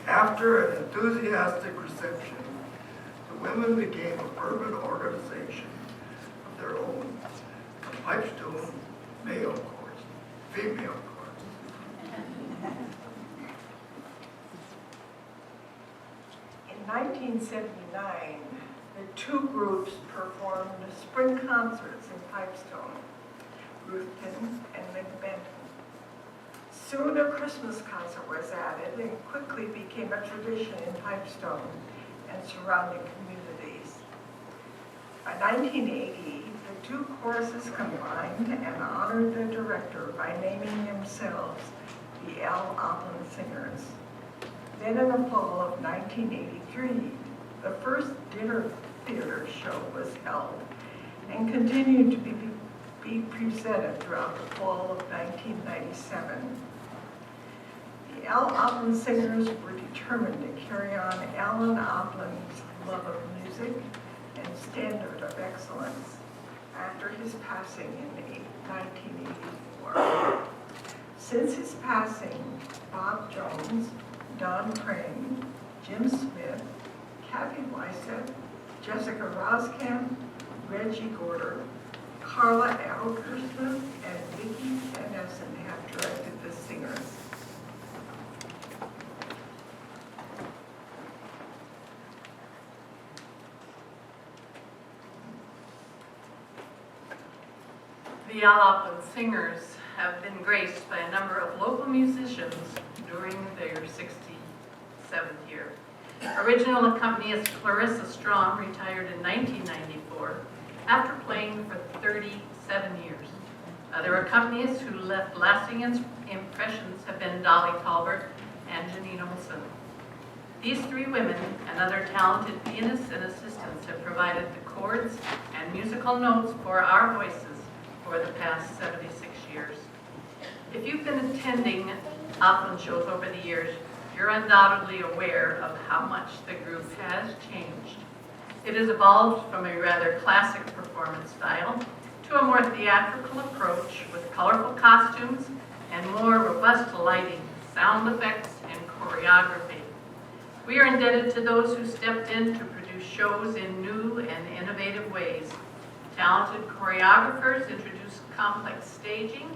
After an enthusiastic reception, the women became a permanent organization of their own, the Pipestone Male Chorus, Female Chorus. In 1979, the 2 groups performed spring concerts in Pipestone, Ruthven and McBenton. Soon a Christmas concert was added and quickly became a tradition in Pipestone and surrounding communities. By 1980, the 2 choruses combined and honored their director by naming themselves the Al Opland Singers. Then in the fall of 1983, the first dinner theater show was held and continued to be presented throughout the fall of 1997. The Al Opland Singers were determined to carry on Alan Opland's love of music and standard of excellence after his passing in 1984. Since his passing, Bob Jones, Don Crane, Jim Smith, Kathy Weissep, Jessica Roskamp, Reggie Gorder, Carla Adelkirsten, and Vicki Van Essen have directed the singers. The Al Opland Singers have been graced by a number of local musicians during their 67th year. Original accompanist Clarissa Strong retired in 1994 after playing for 37 years. Other accompanists who left lasting impressions have been Dolly Talbert and Janine Olson. These 3 women and other talented pianists and assistants have provided the chords and musical notes for our voices for the past 76 years. If you've been attending Opland shows over the years, you're undoubtedly aware of how much the group has changed. It has evolved from a rather classic performance style to a more theatrical approach with colorful costumes and more robust lighting, sound effects, and choreography. We are indebted to those who stepped in to produce shows in new and innovative ways. Talented choreographers introduced complex staging,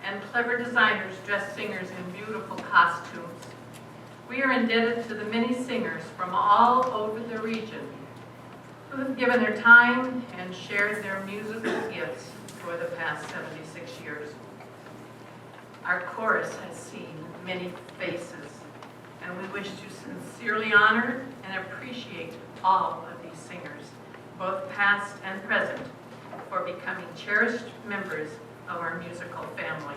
and clever designers dressed singers in beautiful costumes. We are indebted to the many singers from all over the region who have given their time and shared their musical gifts for the past 76 years. Our chorus has seen many faces, and we wish to sincerely honor and appreciate all of these singers, both past and present, for becoming cherished members of our musical family.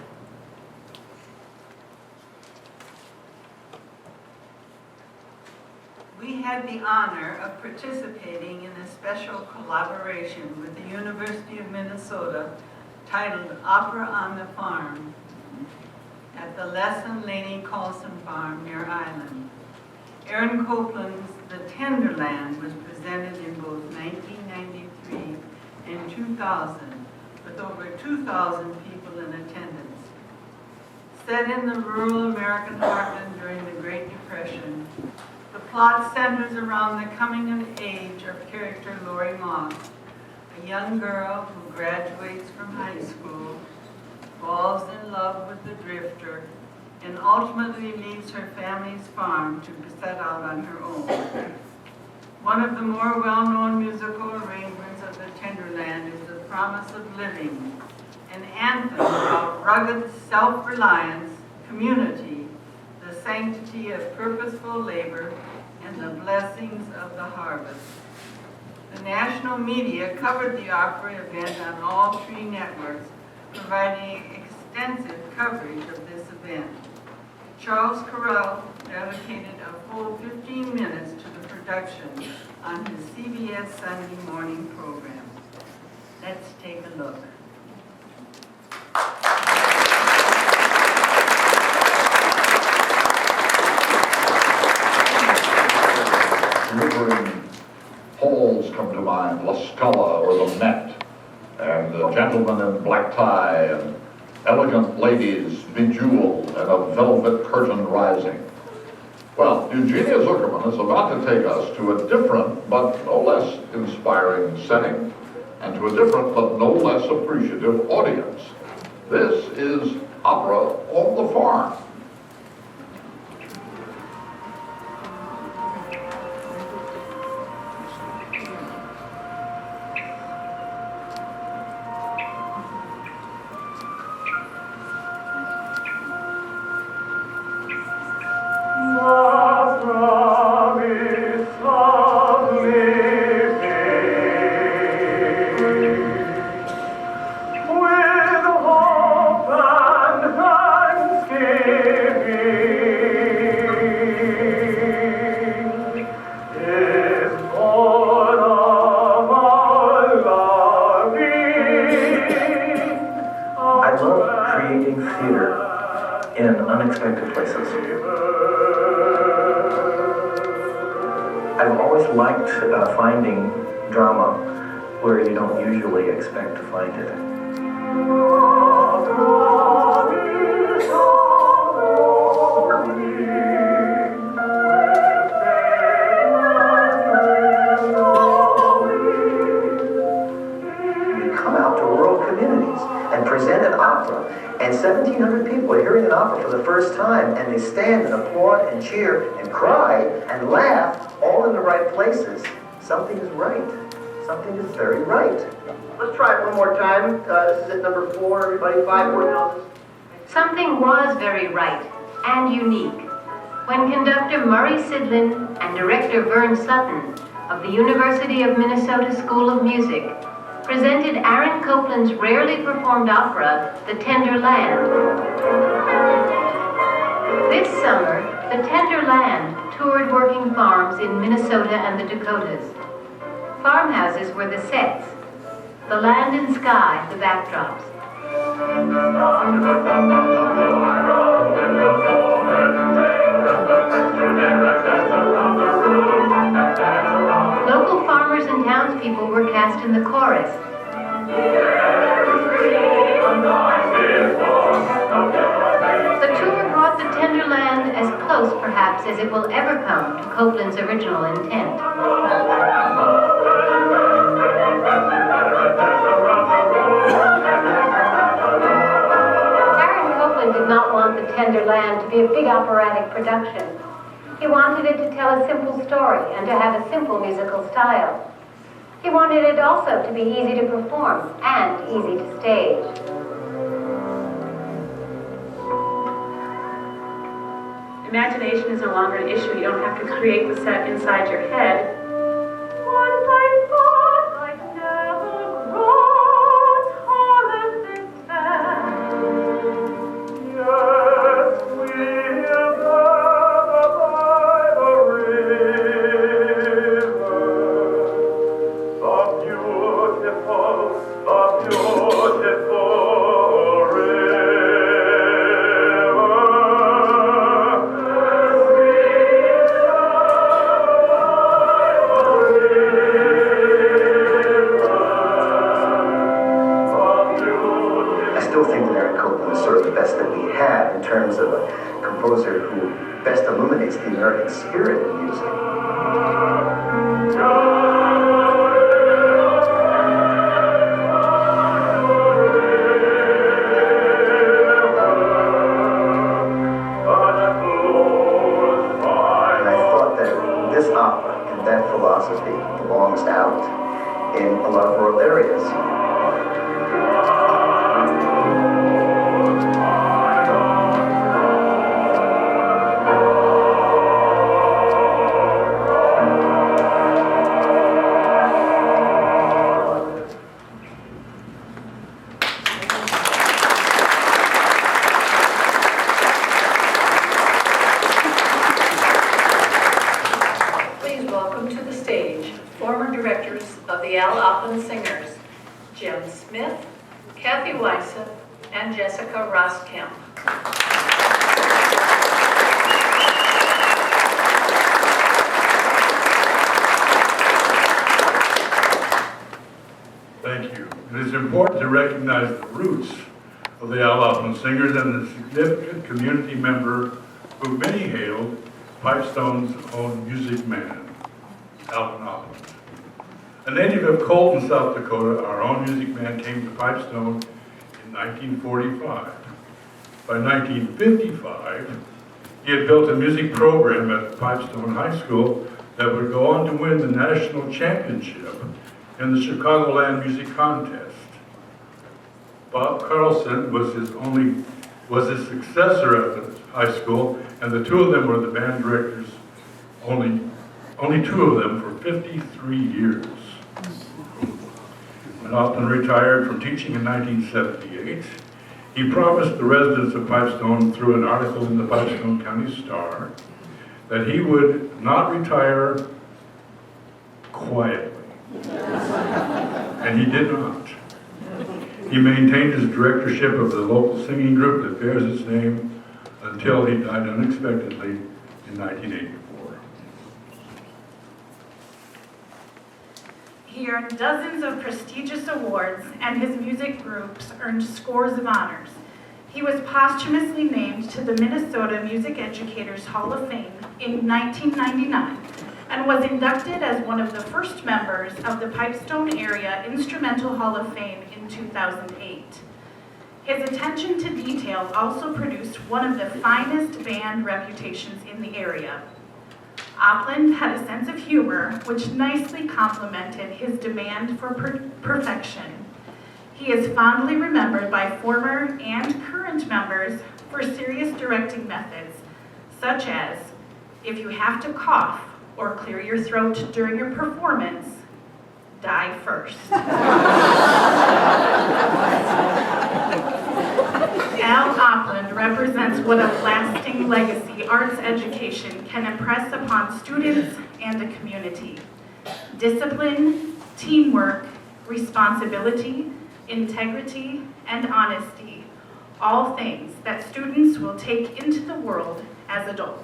We had the honor of participating in a special collaboration with the University of Minnesota titled Opera on the Farm at the Lesson Laney Colson Farm near Island. Aaron Copland's The Tenderland was presented in both 1993 and 2000 with over 2,000 people in attendance. Set in the rural American heartland during the Great Depression, the plot centers around the coming of age of character Lori Moss, a young girl who graduates from high school, falls in love with the drifter, and ultimately leaves her family's farm to set out on her own. One of the more well-known musical arrangements of The Tenderland is The Promise of Living, an anthem about rugged self-reliance, community, the sanctity of purposeful labor, and the blessings of the harvest. The national media covered the opera event on all 3 networks, providing extensive coverage of this event. Charles Correll dedicated a full 15 minutes to the production on his CBS Sunday morning program. Let's take a look. Glittering halls come to mind, La Scala or the Met, and the gentleman in black tie, and elegant ladies bejeweled, and a velvet curtain rising. Well, Eugenia Zuckerman is about to take us to a different but no less inspiring setting, and to a different but no less appreciative audience. This is Opera on the Farm. unexpected places. I've always liked finding drama where you don't usually expect to find it. We come out to rural communities and present an opera, and 1,700 people are hearing an opera for the first time, and they stand and applaud and cheer and cry and laugh, all in the right places. Something is right. Something is very right. Let's try it one more time. This is at number 4, everybody, 5 more houses. Something was very right and unique when conductor Murray Sidlin and director Vern Sutton of the University of Minnesota School of Music presented Aaron Copland's rarely performed opera, The Tender Land. This summer, The Tender Land toured working farms in Minnesota and the Dakotas. Farmhouses were the sets, the land and sky the backdrops. Local farmers and townspeople were cast in the chorus. The tour brought The Tender Land as close, perhaps, as it will ever come to Copland's original intent. Aaron Copland did not want The Tender Land to be a big operatic production. He wanted it to tell a simple story and to have a simple musical style. He wanted it also to be easy to perform and easy to stage. Imagination is no longer an issue. You don't have to create the set inside your head. Once I thought I'd never grow taller than 10. Yes, we have heard by the the American spirit in music. And I thought that this opera and that philosophy belongs out in a lot of rural areas. Please welcome to the stage former directors of the Opland Singers, Jim Smith, Kathy Weisseth, and Jessica Ross-Kemp. Thank you. It is important to recognize the roots of the Opland Singers and the significant community member who many hailed Pipestone's own music man, Alvin Opland. A native of Colton, South Dakota, our own music man came to Pipestone in 1945. By 1955, he had built a music program at Pipestone High School that would go on to win the national championship in the Chicagoland Music Contest. Bob Carlson was his successor at the high school, and the two of them were the band directors, only two of them for 53 years. When Opland retired from teaching in 1978, he promised the residents of Pipestone through an article in the Pipestone County Star that he would not retire quietly. And he did not. He maintained his directorship of the local singing group that bears his name until he died unexpectedly in 1984. He earned dozens of prestigious awards, and his music groups earned scores of honors. He was posthumously named to the Minnesota Music Educators Hall of Fame in 1999 and was inducted as one of the first members of the Pipestone Area Instrumental Hall of Fame in 2008. His attention to detail also produced one of the finest band reputations in the area. Opland had a sense of humor which nicely complemented his demand for perfection. He is fondly remembered by former and current members for serious directing methods, such as, if you have to cough or clear your throat during your performance, die first. Al Opland represents what a lasting legacy arts education can impress upon students and the community. Discipline, teamwork, responsibility, integrity, and honesty, all things that students will take into the world as adults.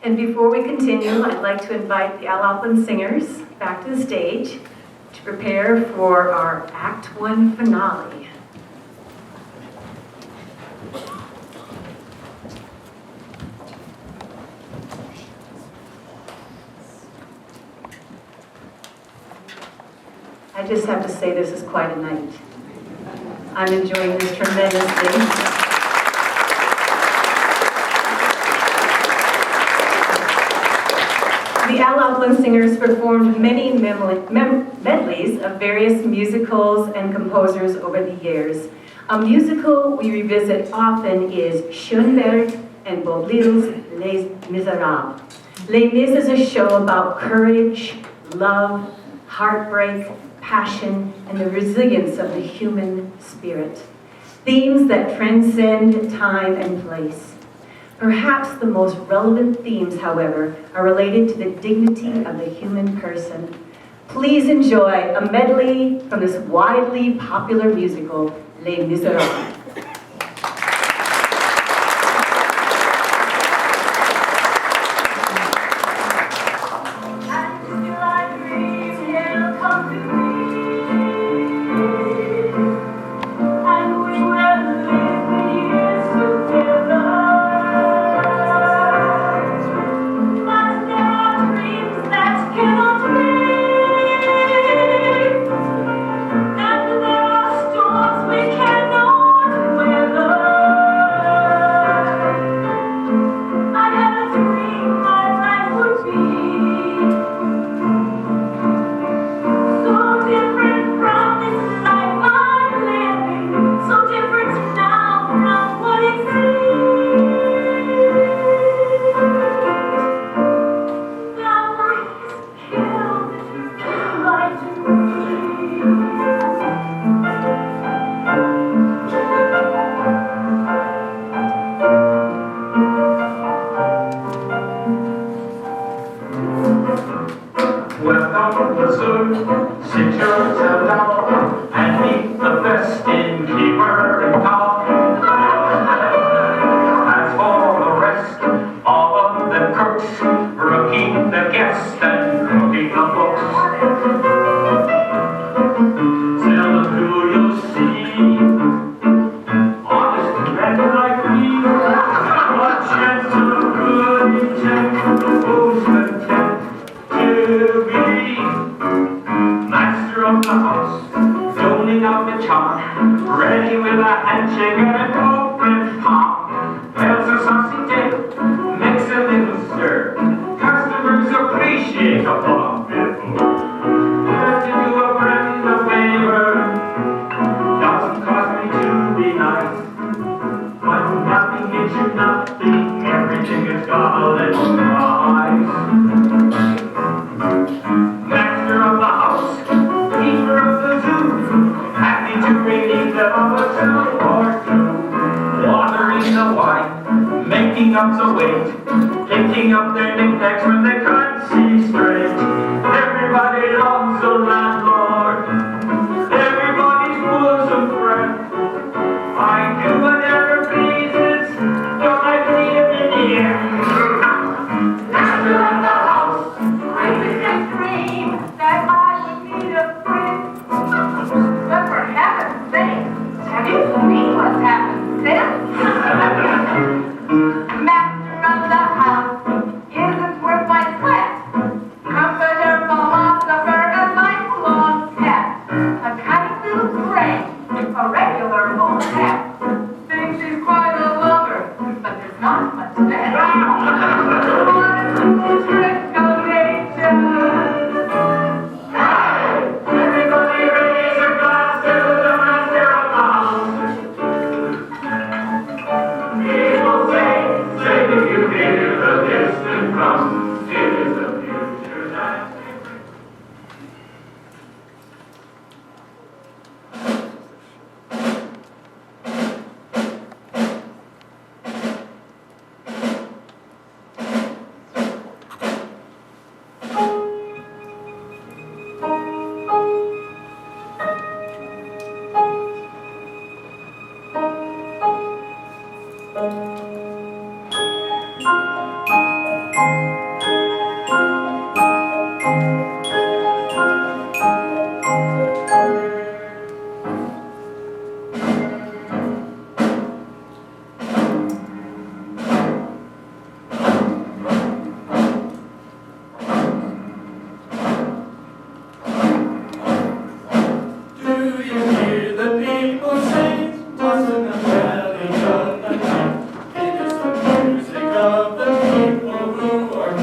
And before we continue, I'd like to invite the Opland Singers back to the stage to prepare for our Act 1 finale. I just have to say this is quite a night. I'm enjoying this tremendously. The Opland Singers performed many medleys of various musicals and composers over the years. A musical we revisit often is Schoenberg and Baudelaire's Les Miserables. Les Mis is a show about courage, love, heartbreak, passion, and the resilience of the human spirit. Themes that transcend time and place. Perhaps the most relevant themes, however, are related to the dignity of the human person. Please enjoy a medley from this widely popular musical, Les Miserables. And we will live the years chicken and pork and pop. Bells are saucy dip, mix a little stir. Customers appreciate a bomb before. But to do a friend a favor doesn't cost me to be nice. But nothing gets you nothing, everything has got a little price. Master of the house, keeper of the zoo, happy to relieve them of a two or two. Watering the wine, making up the weight, picking up their knickknacks when they can't see straight. Everybody loves the landlord, everybody's bosom friend. I do whatever pleases, don't I please in the end? Master of the house, greatest extreme, that I would need a friend. But for heaven's sake, have you seen what's happened since? Master of the house, isn't worth my sweat. Comforter, philosopher, and lifelong pet. A cunning little gray, a regular old cat. Thinks he's quite a lover, but there's not much there. What a cool trick of nature. Hey, everybody raise a glass to the master of the house. People say that you hear the distant drums. It is a future that of the people who are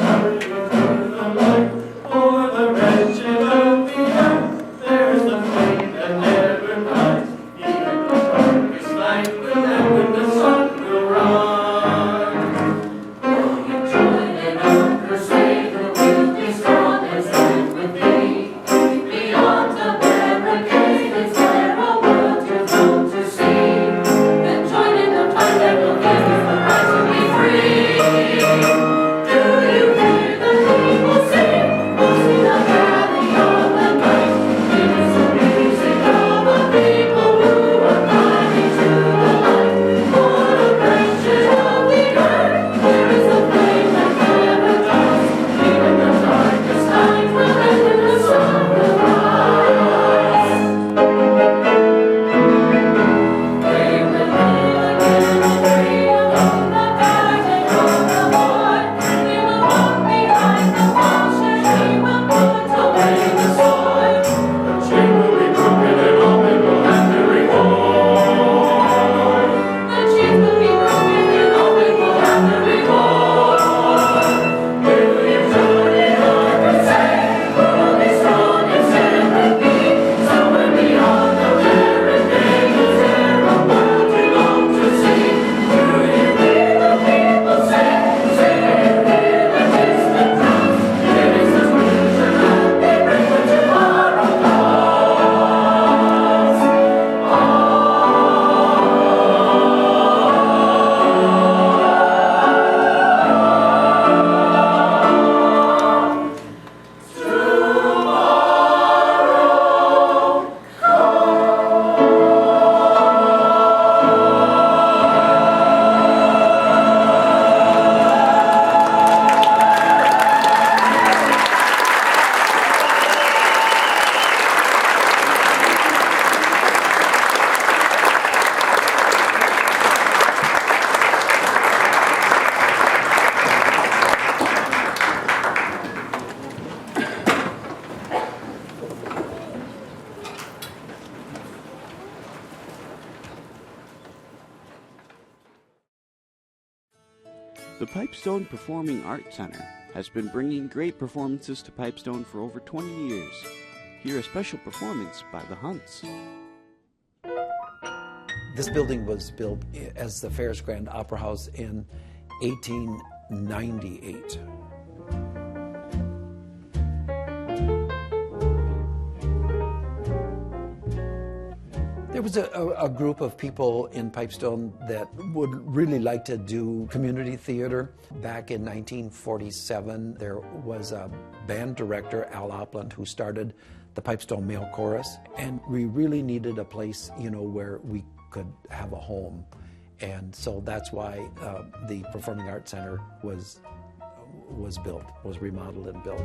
The Pipestone Performing Arts Center has been bringing great performances to Pipestone for over 20 years. Hear a special performance by the Hunts. This building was built as the Fair's Grand Opera House in 1898. There was a group of people in Pipestone that would really like to do community theater. Back in 1947, there was a band director, Al Opland, who started the Pipestone Male Chorus, and we really needed a place, where we could have a home. And so that's why the Performing Arts Center was built, was remodeled and built.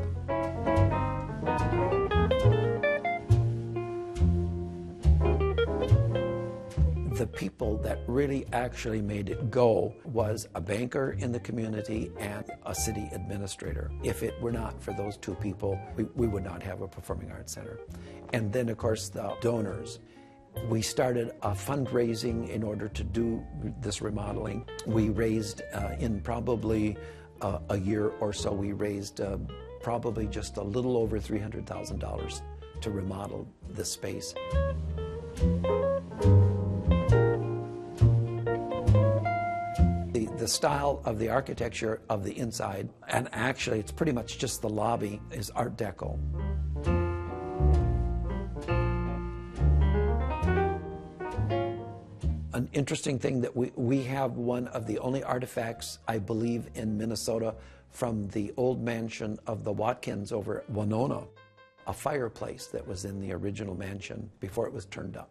The people that really actually made it go was a banker in the community and a city administrator. If it were not for those two people, we would not have a Performing Arts Center. And then, of course, the donors. We started a fundraising in order to do this remodeling. We raised, in probably a year or so, we raised probably just a little over $300,000 to remodel the space. The style of the architecture of the inside, and actually it's pretty much just the lobby, is Art Deco. An interesting thing that we have one of the only artifacts, I believe, in Minnesota from the old mansion of the Watkins over at Winona. A fireplace that was in the original mansion before it was torn down.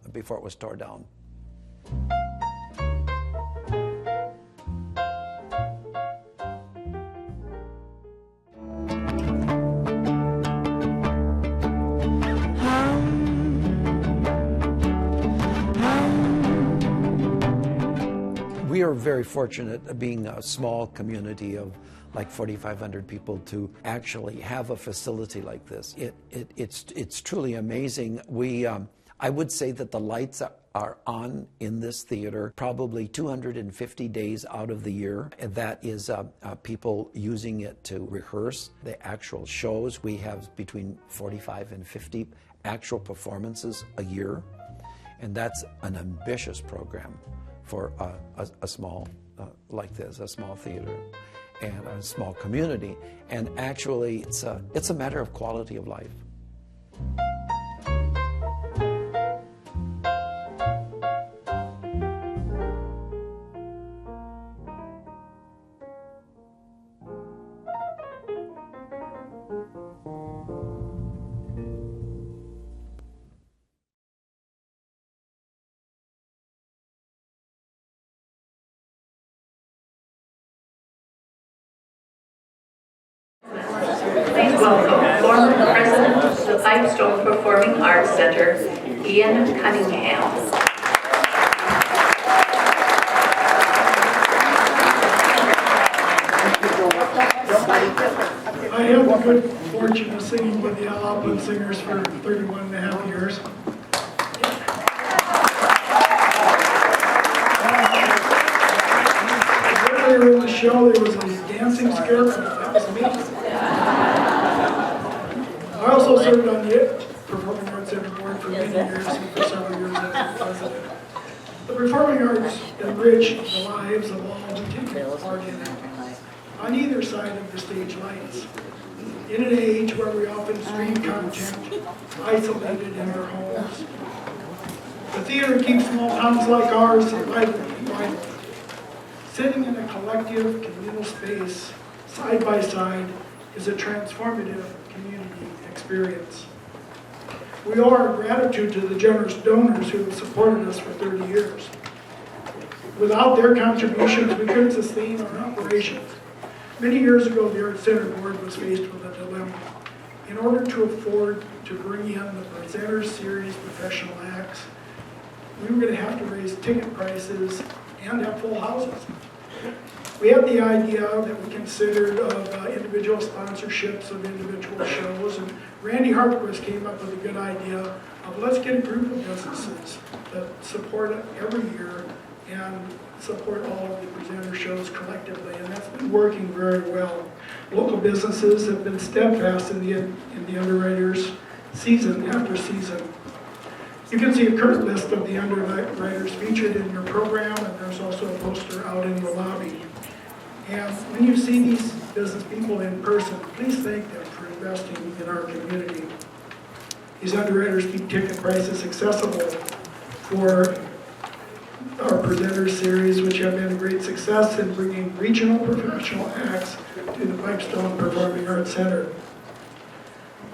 We are very fortunate, being a small community of like 4,500 people, to actually have a facility like this. It's truly amazing. I would say that the lights are on in this theater probably 250 days out of the year. And that is people using it to rehearse the actual shows. We have between 45 and 50 actual performances a year, and that's an ambitious program for a small, like this, a small theater and a small community. And actually, it's a matter of quality of life. Please welcome former president of the Pipestone Performing Arts Center, Ian Cunningham. I have the good fortune of singing with the Opland Singers for 31 and a half years. Earlier in the show, there was a dancing scarecrow. That was me. I also served on the Performing Arts Center board for many years, and for several years as president. The performing arts enrich the lives of all who take part in it, on either side of the stage lights. In an age where we often stream content isolated in our homes, the theater keeps small towns like ours vibrant. Sitting in a collective communal space, side by side, is a transformative community experience. We owe our gratitude to the generous donors who have supported us for 30 years. Without their contributions, we couldn't sustain our operations. Many years ago, the Arts Center board was faced with a dilemma. In order to afford to bring in the presenters, series, professional acts, we were going to have to raise ticket prices and have full houses. We had the idea that we considered of individual sponsorships of individual shows, and Randy Hartquist came up with a good idea of let's get a group of businesses that support it every year and support all of the presenter shows collectively, and that's been working very well. Local businesses have been steadfast in the underwriters season after season. You can see a current list of the underwriters featured in your program, and there's also a poster out in the lobby. And when you see these business people in person, please thank them for investing in our community. These underwriters keep ticket prices accessible for our presenter series, which have been a great success in bringing regional professional acts to the Pipestone Performing Arts Center.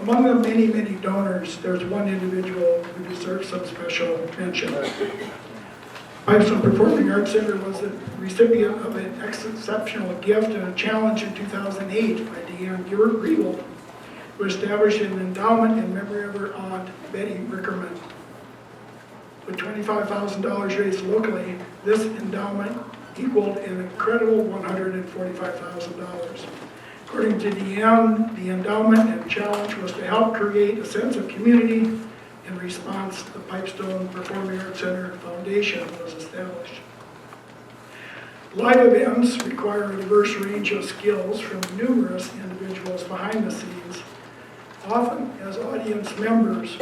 Among the many, many donors, there's one individual who deserves some special mention. Pipestone Performing Arts Center was the recipient of an exceptional gift and a challenge in 2008 by Deanne Griebel, who established an endowment in memory of her aunt, Betty Rickerman. With $25,000 raised locally, this endowment equaled an incredible $145,000. According to Deanne, the endowment and challenge was to help create a sense of community. In response, the Pipestone Performing Arts Center Foundation was established. Live events require a diverse range of skills from numerous individuals behind the scenes. Often, as audience members,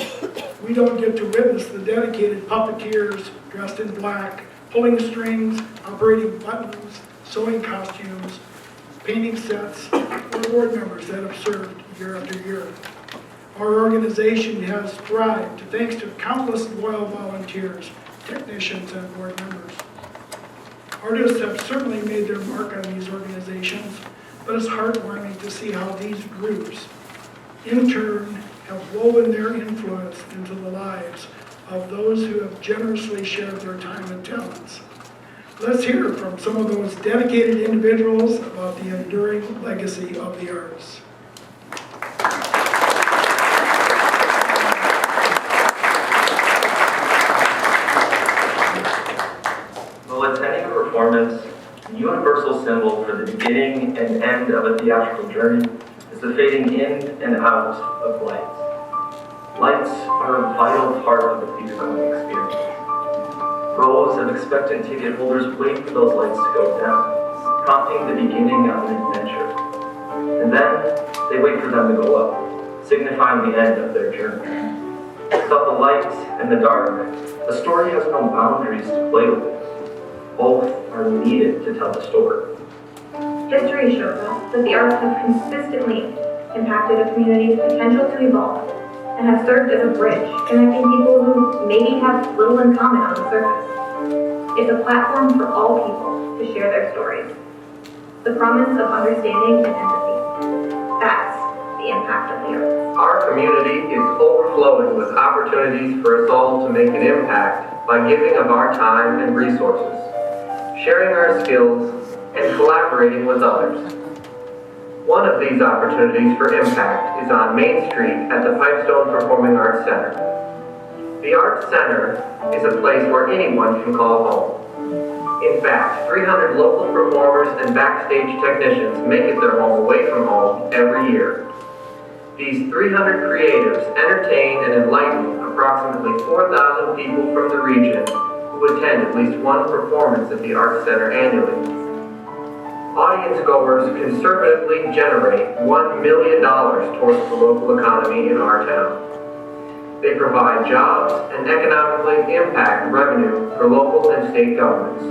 we don't get to witness the dedicated puppeteers dressed in black, pulling strings, operating buttons, sewing costumes, painting sets, or board members that have served year after year. Our organization has thrived thanks to countless loyal volunteers, technicians, and board members. Artists have certainly made their mark on these organizations, but it's heartwarming to see how these groups, in turn, have woven their influence into the lives of those who have generously shared their time and talents. Let's hear from some of those dedicated individuals about the enduring legacy of the arts. Well, attending a performance, the universal symbol for the beginning and end of a theatrical journey is the fading in and out of lights. Lights are a vital part of the theater-going experience. Rows of expectant ticket holders wait for those lights to go down, prompting the beginning of an adventure. And then they wait for them to go up, signifying the end of their journey. Without the lights and the dark, a story has no boundaries to play with. Both are needed to tell the story. History shows us that the arts have consistently impacted a community's potential to evolve and have served as a bridge, connecting people who maybe have little in common on the surface. It's a platform for all people to share their stories. The promise of understanding and empathy. That's the impact of the arts. Our community is overflowing with opportunities for us all to make an impact by giving of our time and resources, sharing our skills, and collaborating with others. One of these opportunities for impact is on Main Street at the Pipestone Performing Arts Center. The Arts Center is a place where anyone can call home. In fact, 300 local performers and backstage technicians make it their home away from home every year. These 300 creatives entertain and enlighten approximately 4,000 people from the region who attend at least one performance at the Arts Center annually. Audience goers conservatively generate $1 million towards the local economy in our town. They provide jobs and economically impact revenue for local and state governments.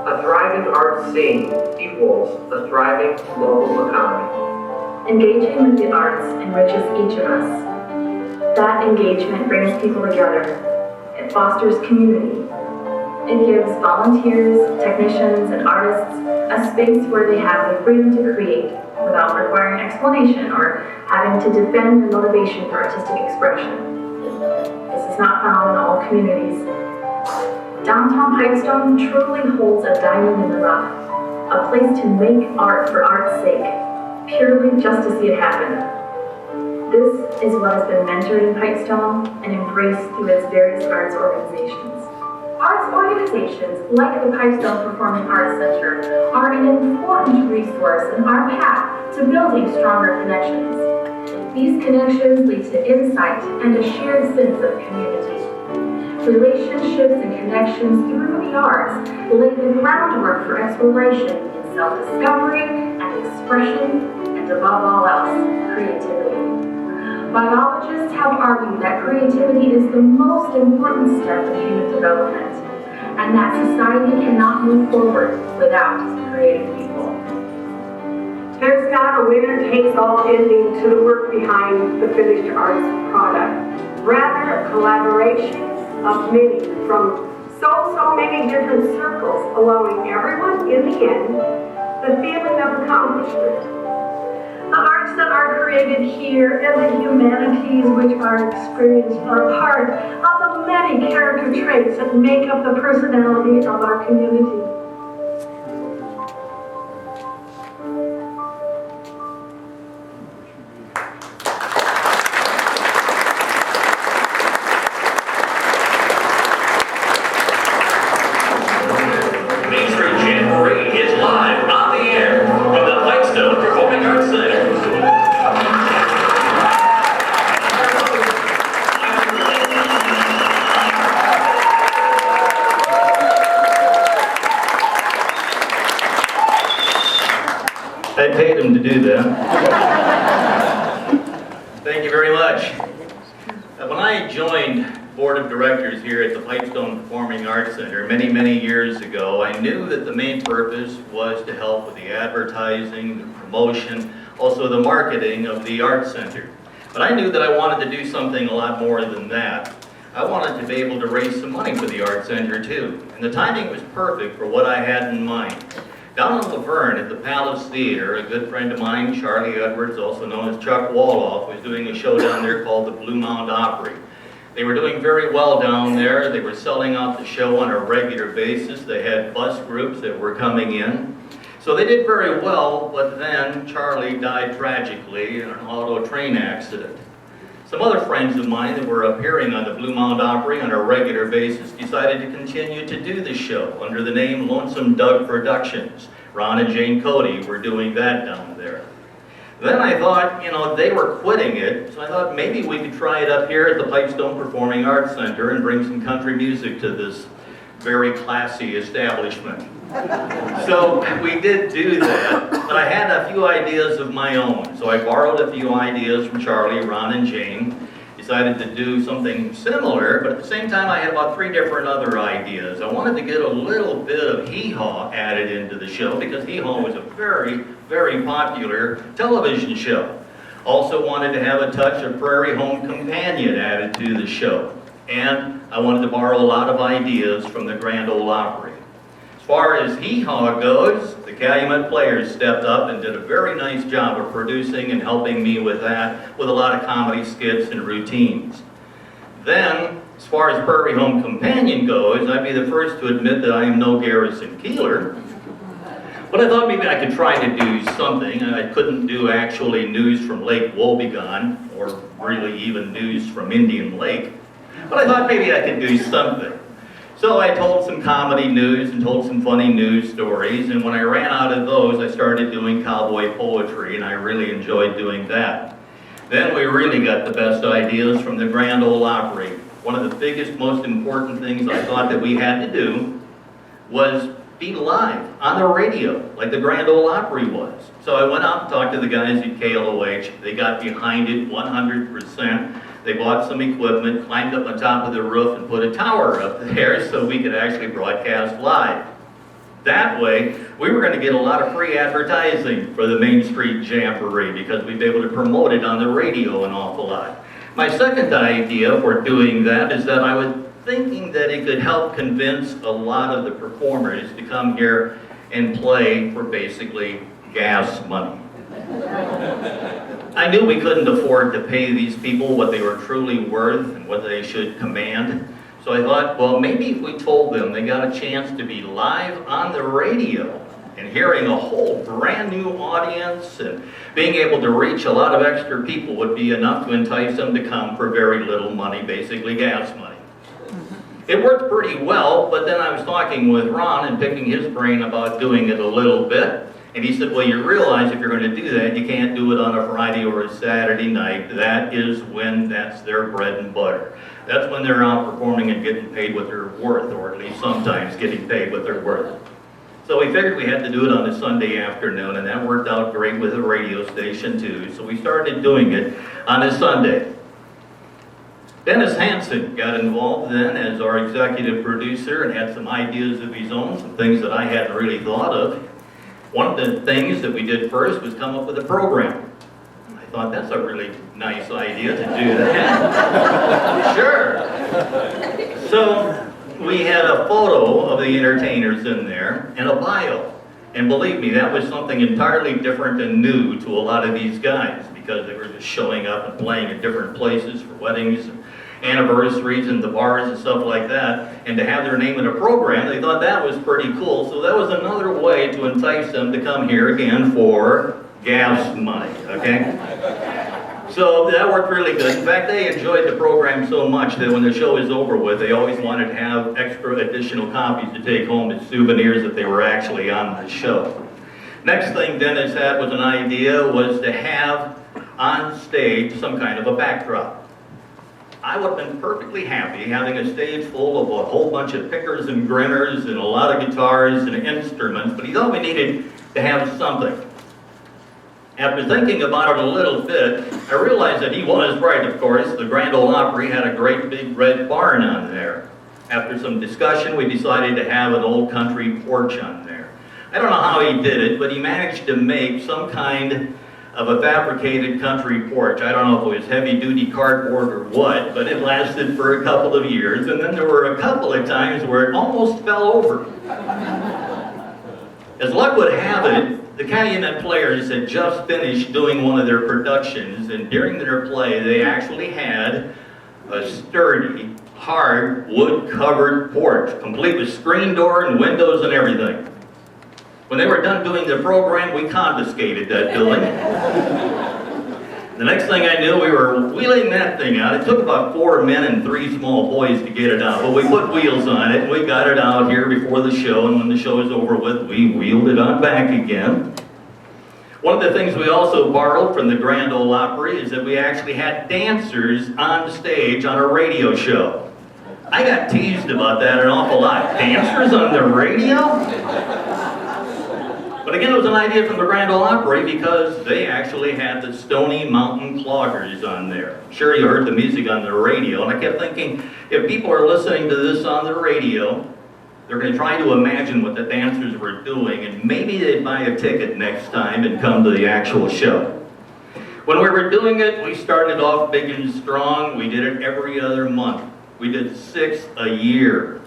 A thriving arts scene equals a thriving local economy. Engaging with the arts enriches each of us. That engagement brings people together. It fosters community. It gives volunteers, technicians, and artists a space where they have the freedom to create without requiring explanation or having to defend their motivation for artistic expression. This is not found in all communities. Downtown Pipestone truly holds a diamond in the rough, a place to make art for art's sake, purely just to see it happen. This is what has been mentored in Pipestone and embraced through its various arts organizations. Arts organizations like the Pipestone Performing Arts Center are an important resource in our path to building stronger connections. These connections lead to insight and a shared sense of community. Relationships and connections through the arts lay the groundwork for exploration in self-discovery and expression, and above all else, creativity. Biologists have argued that creativity is the most important step in human development, and that society cannot move forward without creative people. There's not a winner-takes-all ending to the work behind the finished arts product. Rather, a collaboration of many from so many different circles, allowing everyone, in the end, the feeling of accomplishment. The arts that are created here and the humanities which are experienced are part of the many character traits that make up the personality of our community. Main Street Jamboree is live on the air from the Pipestone Performing Arts Center. I paid him to do that. Thank you very much. When I joined Board of Directors here at the Pipestone Performing Arts Center many years ago, I knew that the main purpose was to help with the advertising, the promotion, also the marketing of the Arts Center. But I knew that I wanted to do something a lot more than that. I wanted to be able to raise some money for the Arts Center too. And the timing was perfect for what I had in mind. Down in Laverne at the Palace Theater, a good friend of mine, Charlie Edwards, also known as Chuck Woloff, was doing a show down there called the Blue Mound Opry. They were doing very well down there. They were selling out the show on a regular basis. They had bus groups that were coming in. So they did very well, but then Charlie died tragically in an auto train accident. Some other friends of mine that were appearing on the Blue Mound Opry on a regular basis decided to continue to do the show under the name Lonesome Doug Productions. Ron and Jane Cody were doing that down there. Then I thought, they were quitting it, so I thought maybe we could try it up here at the Pipestone Performing Arts Center and bring some country music to this very classy establishment. So we did do that, but I had a few ideas of my own. So I borrowed a few ideas from Charlie, Ron, and Jane, decided to do something similar, but at the same time I had about 3 different other ideas. I wanted to get a little bit of hee-haw added into the show because hee-haw was a very popular television show. Also wanted to have a touch of Prairie Home Companion added to the show. And I wanted to borrow a lot of ideas from the Grand Ole Opry. As far as hee-haw goes, the Calumet Players stepped up and did a very nice job of producing and helping me with that, with a lot of comedy skits and routines. Then, as far as Prairie Home Companion goes, I'd be the first to admit that I am no Garrison Keillor. But I thought maybe I could try to do something. I couldn't do actually news from Lake Wobegon, or really even news from Indian Lake. But I thought maybe I could do something. So I told some comedy news and told some funny news stories, and when I ran out of those, I started doing cowboy poetry, and I really enjoyed doing that. Then we really got the best ideas from the Grand Ole Opry. One of the biggest, most important things I thought that we had to do was be live on the radio, like the Grand Ole Opry was. So I went out and talked to the guys at KLOH. They got behind it 100%. They bought some equipment, climbed up on top of the roof, and put a tower up there so we could actually broadcast live. That way, we were going to get a lot of free advertising for the Main Street Jamboree because we'd be able to promote it on the radio an awful lot. My second idea for doing that is that I was thinking that it could help convince a lot of the performers to come here and play for basically gas money. I knew we couldn't afford to pay these people what they were truly worth and what they should command. So I thought, well, maybe if we told them they got a chance to be live on the radio and hearing a whole brand new audience and being able to reach a lot of extra people would be enough to entice them to come for very little money, basically gas money. It worked pretty well, but then I was talking with Ron and picking his brain about doing it a little bit. And he said, well, you realize if you're going to do that, you can't do it on a Friday or a Saturday night. That is when that's their bread and butter. That's when they're out performing and getting paid what they're worth, or at least sometimes getting paid what they're worth. So we figured we had to do it on a Sunday afternoon, and that worked out great with the radio station too. So we started doing it on a Sunday. Dennis Hansen got involved then as our executive producer and had some ideas of his own, some things that I hadn't really thought of. One of the things that we did first was come up with a program. I thought, that's a really nice idea to do that. Sure. So we had a photo of the entertainers in there and a bio. And believe me, that was something entirely different and new to a lot of these guys, because they were just showing up and playing at different places for weddings, anniversaries, and the bars and stuff like that. And to have their name in a program, they thought that was pretty cool. So that was another way to entice them to come here again for gas money, okay? So that worked really good. In fact, they enjoyed the program so much that when the show is over with, they always wanted to have extra additional copies to take home as souvenirs that they were actually on the show. Next thing Dennis had was an idea was to have on stage some kind of a backdrop. I would have been perfectly happy having a stage full of a whole bunch of pickers and grinners and a lot of guitars and instruments, but he thought we needed to have something. After thinking about it a little bit, I realized that he was right, of course. The Grand Ole Opry had a great big red barn on there. After some discussion, we decided to have an old country porch on there. I don't know how he did it, but he managed to make some kind of a fabricated country porch. I don't know if it was heavy-duty cardboard or what, but it lasted for a couple of years, and then there were a couple of times where it almost fell over. As luck would have it, the Calumet Players had just finished doing one of their productions, and during their play, they actually had a sturdy, hard, wood-covered porch, complete with screen door and windows and everything. When they were done doing the program, we confiscated that building. The next thing I knew, we were wheeling that thing out. It took about 4 men and 3 small boys to get it out, but we put wheels on it, and we got it out here before the show, and when the show was over with, we wheeled it on back again. One of the things we also borrowed from the Grand Ole Opry is that we actually had dancers on stage on a radio show. I got teased about that an awful lot. Dancers on the radio? But again, it was an idea from the Grand Ole Opry because they actually had the Stony Mountain Cloggers on there. Sure, you heard the music on the radio, and I kept thinking, if people are listening to this on the radio, they're going to try to imagine what the dancers were doing, and maybe they'd buy a ticket next time and come to the actual show. When we were doing it, we started off big and strong. We did it every other month. We did 6 a year.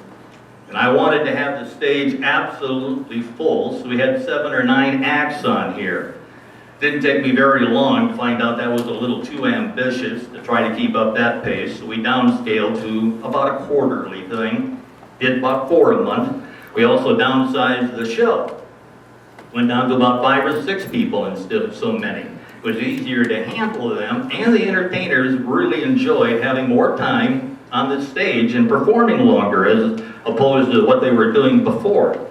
And I wanted to have the stage absolutely full, so we had 7 or 9 acts on here. Didn't take me very long to find out that was a little too ambitious to try to keep up that pace, so we downscaled to about a quarterly thing. Did about 4 a month. We also downsized the show. Went down to about 5 or 6 people instead of so many. It was easier to handle them, and the entertainers really enjoyed having more time on the stage and performing longer as opposed to what they were doing before.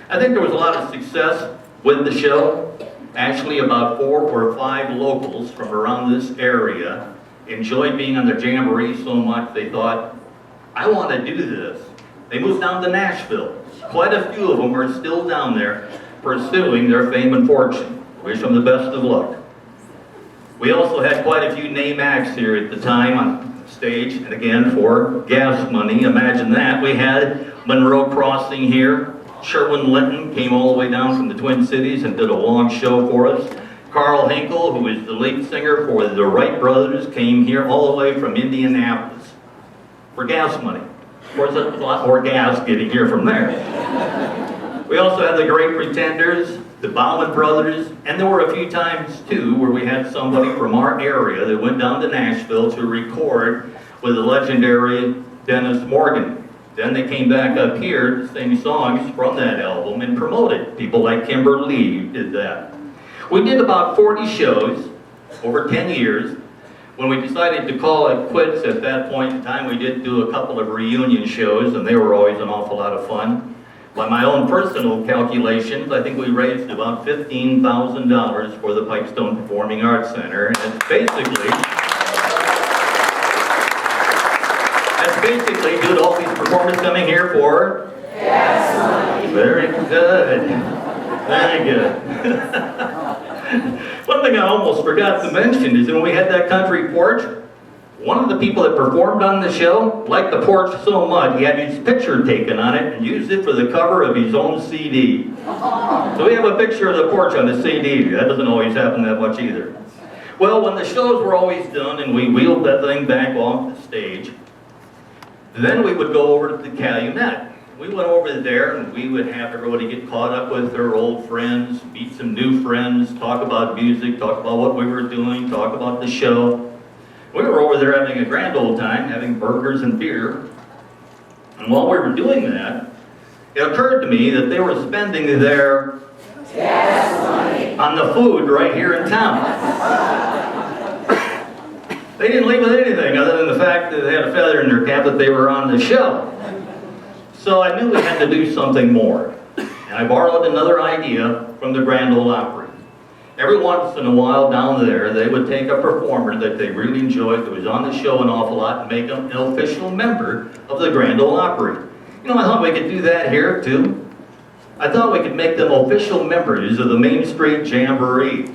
I think there was a lot of success with the show. Actually, about 4 or 5 locals from around this area enjoyed being on the Jamboree so much they thought, I want to do this. They moved down to Nashville. Quite a few of them are still down there pursuing their fame and fortune. Wish them the best of luck. We also had quite a few name acts here at the time on stage, and again, for gas money, imagine that. We had Monroe Crossing here. Sherwin Linton came all the way down from the Twin Cities and did a long show for us. Carl Hinkle, who is the lead singer for the Wright Brothers, came here all the way from Indianapolis for gas money. Of course, that's a lot more gas getting here from there. We also had the Great Pretenders, the Bauman Brothers, and there were a few times, too, where we had somebody from our area that went down to Nashville to record with the legendary Dennis Morgan. Then they came back up here to sing songs from that album and promote it. People like Kimber Lee did that. We did about 40 shows over 10 years. When we decided to call it quits at that point in time, we did do a couple of reunion shows, and they were always an awful lot of fun. By my own personal calculations, I think we raised about $15,000 for the Pipestone Performing Arts Center, and it's basically due to all these performers coming here for? Yes. Very good. Very good. One thing I almost forgot to mention is when we had that country porch, one of the people that performed on the show liked the porch so much, he had his picture taken on it and used it for the cover of his own CD. So we have a picture of the porch on the CD. That doesn't always happen that much either. Well, when the shows were always done and we wheeled that thing back off the stage, then we would go over to the Calumet. We went over there and we would have everybody get caught up with their old friends, meet some new friends, talk about music, talk about what we were doing, talk about the show. We were over there having a grand old time, having burgers and beer. And while we were doing that, it occurred to me that they were spending their gas money on the food right here in town. They didn't leave with anything other than the fact that they had a feather in their cap that they were on the show. So I knew we had to do something more. And I borrowed another idea from the Grand Ole Opry. Every once in a while down there, they would take a performer that they really enjoyed, that was on the show an awful lot, and make them an official member of the Grand Ole Opry. You know, I thought we could do that here too. I thought we could make them official members of the Main Street Jamboree.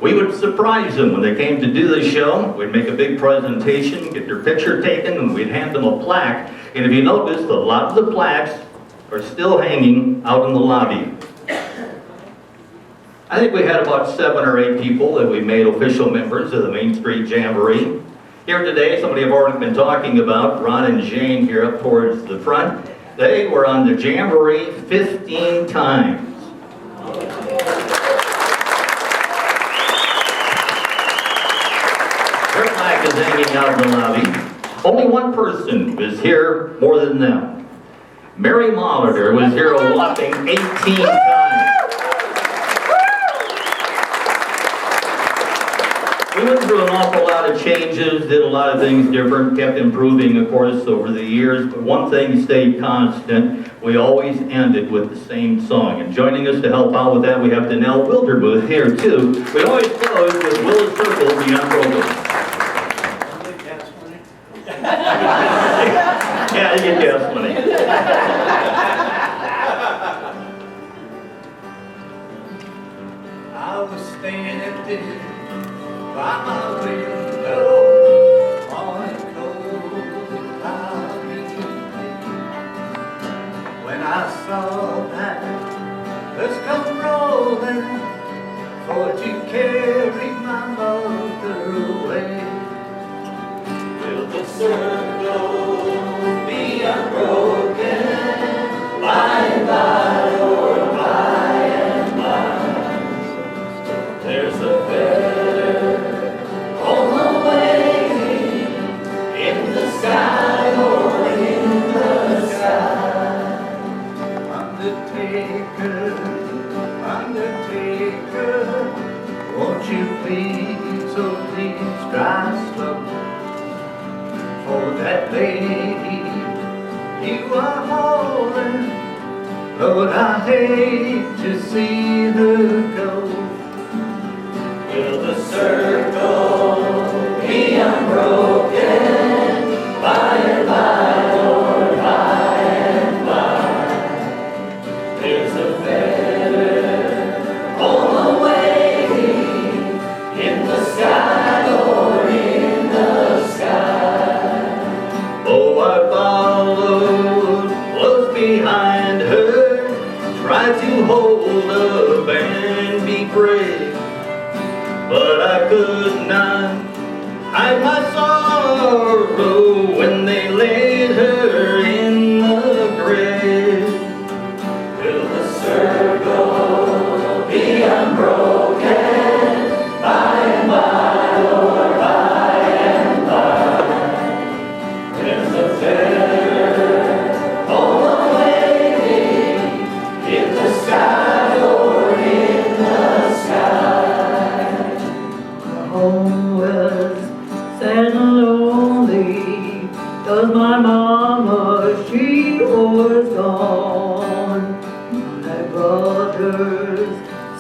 We would surprise them when they came to do the show. We'd make a big presentation, get their picture taken, and we'd hand them a plaque. And if you notice, a lot of the plaques are still hanging out in the lobby. I think we had about 7 or 8 people that we made official members of the Main Street Jamboree. Here today, somebody I've already been talking about, Ron and Jane here up towards the front. They were on the Jamboree 15 times. Their plaque is hanging out in the lobby. Only one person was here more than them. Mary Molitor was here a whopping 18 times. We went through an awful lot of changes, did a lot of things different, kept improving, of course, over the years, but one thing stayed constant. We always ended with the same song. And joining us to help out with that, we have Danelle Wildermuth here, too. We always close with Willis Circle Beyond Broken. Yeah, you get gas money. I was standing by my window on a cold cloudy day when I saw that bus come rolling for to carry my mother away. Will the circle be unbroken by and by, or by and by? There's a better on the way in the sky, or in the sky. Undertaker, undertaker, won't you please, oh please drive slow for that lady you are holding. Lord, I hate to see her go. Will the circle be unbroken by and by, or by and by? There's a feather on the way in the sky, or in the sky. Oh, I followed close behind her, tried to hold up and be brave, but I could not hide my sorrow when they laid her in the grave. Will the circle be unbroken by and by, or by and by? There's a feather on the way in the sky, or in the sky. My home was sad and lonely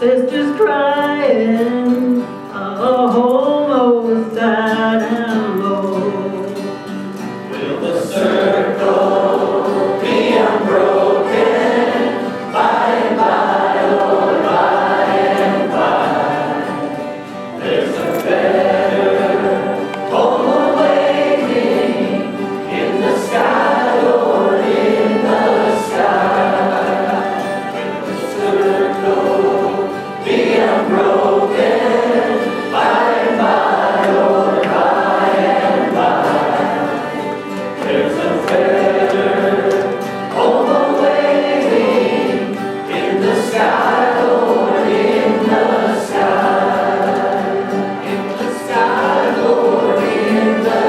sisters crying, almost died and low. Will the circle be unbroken by and by, Lord, by and by? There's a better home awaiting in the sky, Lord, in the sky. Will the circle be unbroken by and by, Lord, by and by? There's a better home awaiting in the sky, Lord, in the sky. In the sky, Lord, in the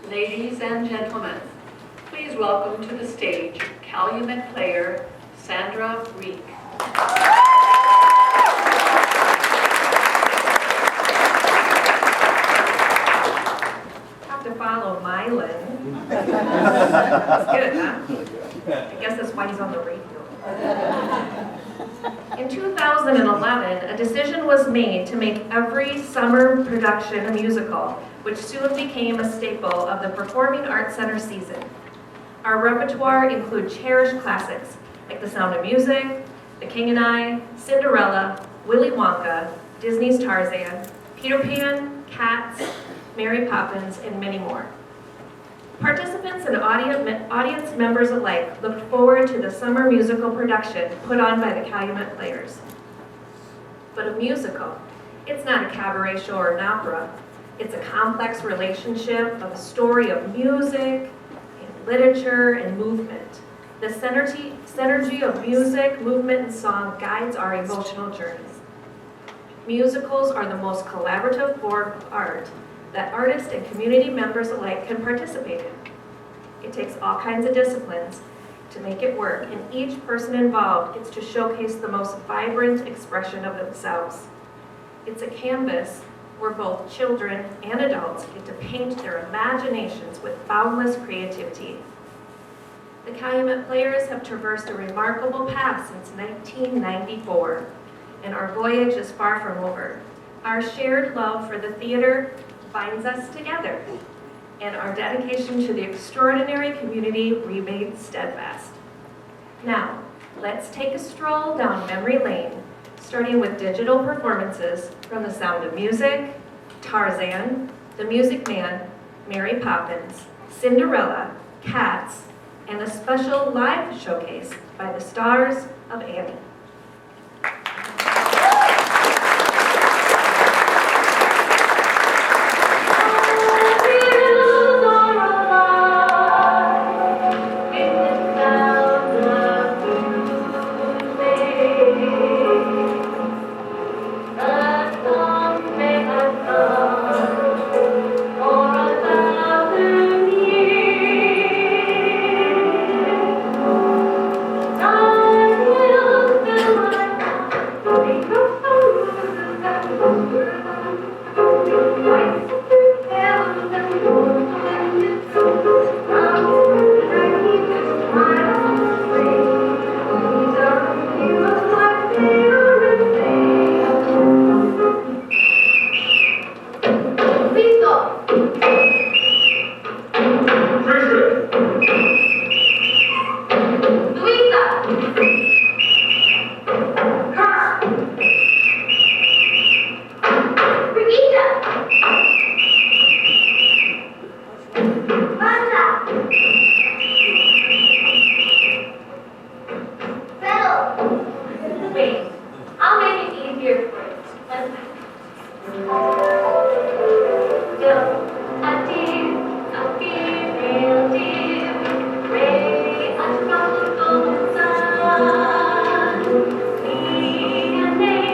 Ladies and gentlemen, please welcome to the stage Calumet player Sandra Reek. Have to follow Mylan. That's good, huh? I guess that's why he's on the radio. In 2011, a decision was made to make every summer production a musical, which soon became a staple of the Performing Arts Center season. Our repertoire includes cherished classics like The Sound of Music, The King and I, Cinderella, Willy Wonka, Disney's Tarzan, Peter Pan, Cats, Mary Poppins, and many more. Participants and audience members alike looked forward to the summer musical production put on by the Calumet Players. But a musical, it's not a cabaret show or an opera. It's a complex relationship of a story of music, and literature, and movement. The synergy of music, movement, and song guides our emotional journeys. Musicals are the most collaborative form of art that artists and community members alike can participate in. It takes all kinds of disciplines to make it work, and each person involved gets to showcase the most vibrant expression of themselves. It's a canvas where both children and adults get to paint their imaginations with boundless creativity. The Calumet Players have traversed a remarkable path since 1994, and our voyage is far from over. Our shared love for the theater binds us together, and our dedication to the extraordinary community remains steadfast. Now, let's take a stroll down memory lane, starting with digital performances from The Sound of Music, Tarzan, The Music Man, Mary Poppins, Cinderella, Cats, and a special live showcase by the stars of Annie. Name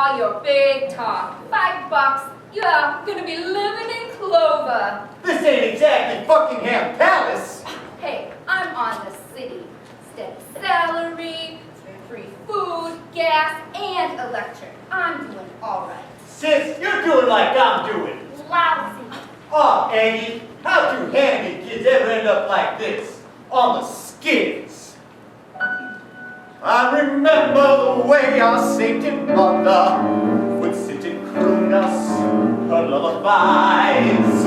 all your big talk. $5, you're gonna be living in clover. This ain't exactly Buckingham Palace. Hey, I'm on the city. Steady salary, free food, gas, and electric. I'm doing all right. Sis, you're doing like I'm doing. Lousy. Oh, Aggie, how do handy kids ever end up like this? On the skids. I remember the way our sainted mother would sit and croon us her lullabies.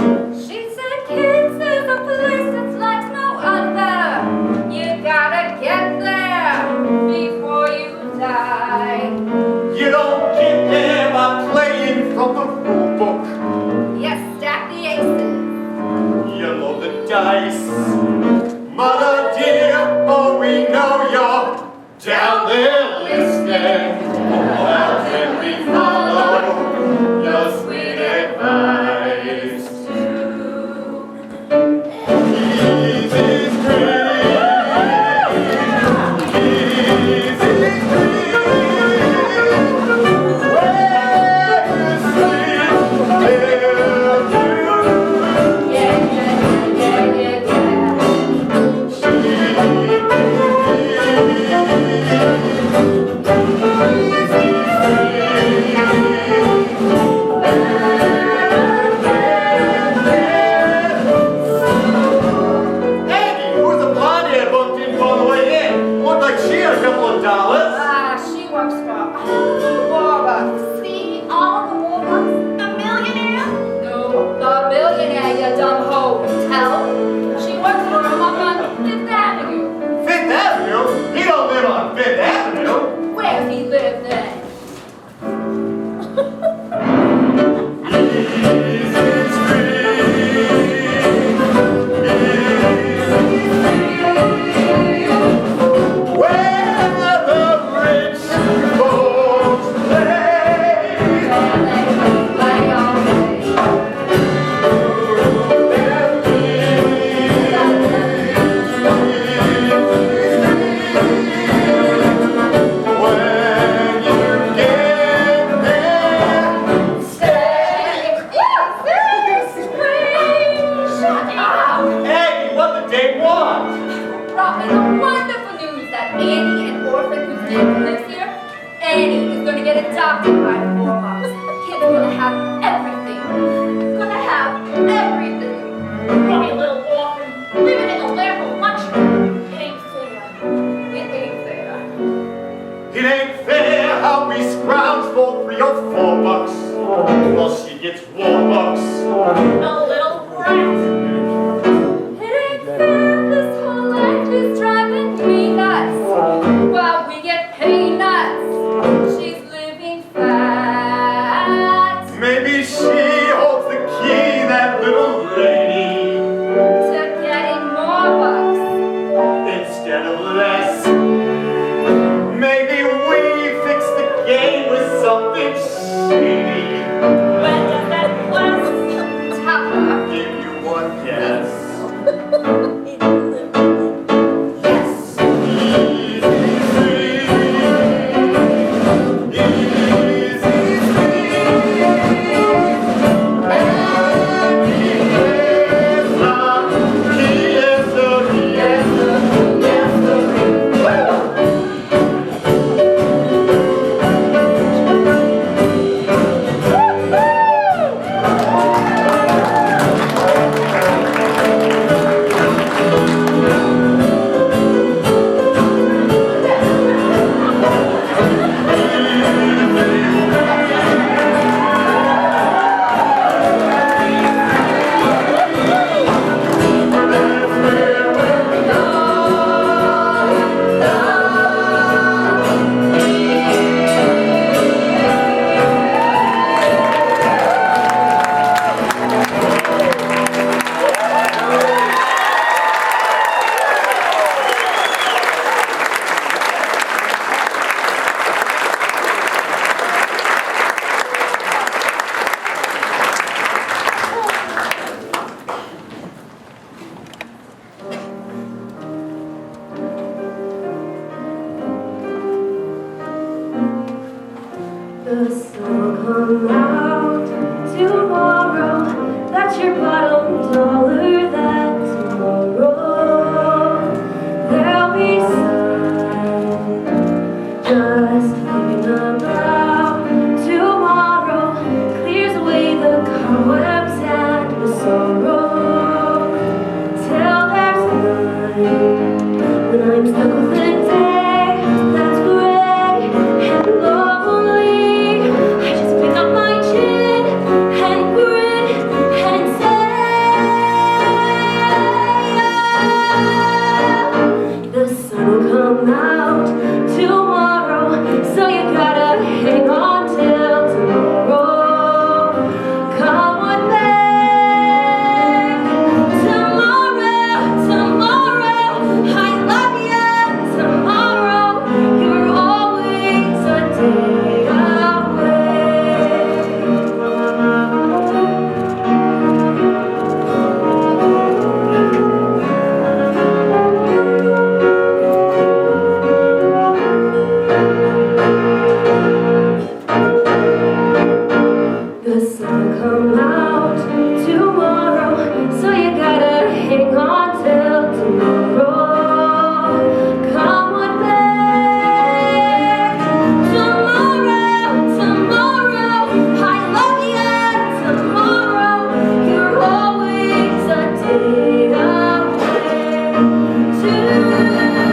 She said, kids, there's a place that's like no other. You gotta get there before you die. You don't get there by playing from the rule book. Yes, stack the aces. You load the dice. Mother dear, oh, we know you're down there listening. Well, can we follow your sweet advice? Easy street. The sun will come out tomorrow. That's your bottom dollar. That tomorrow there'll be sun. Just thinking about tomorrow clears away the cobwebs and the sorrow. Till there's none when I'm stuck with the day that's gray and lonely. I just pick up my chin and grin and say, the sun will come out tomorrow, so you gotta hang on till tomorrow. Come what may, tomorrow, tomorrow, I love you. Tomorrow, you're always a day The sun will come out tomorrow, so you gotta hang on till tomorrow. Come what may, tomorrow, tomorrow, I love you. Tomorrow, you're always a day away. Tomorrow,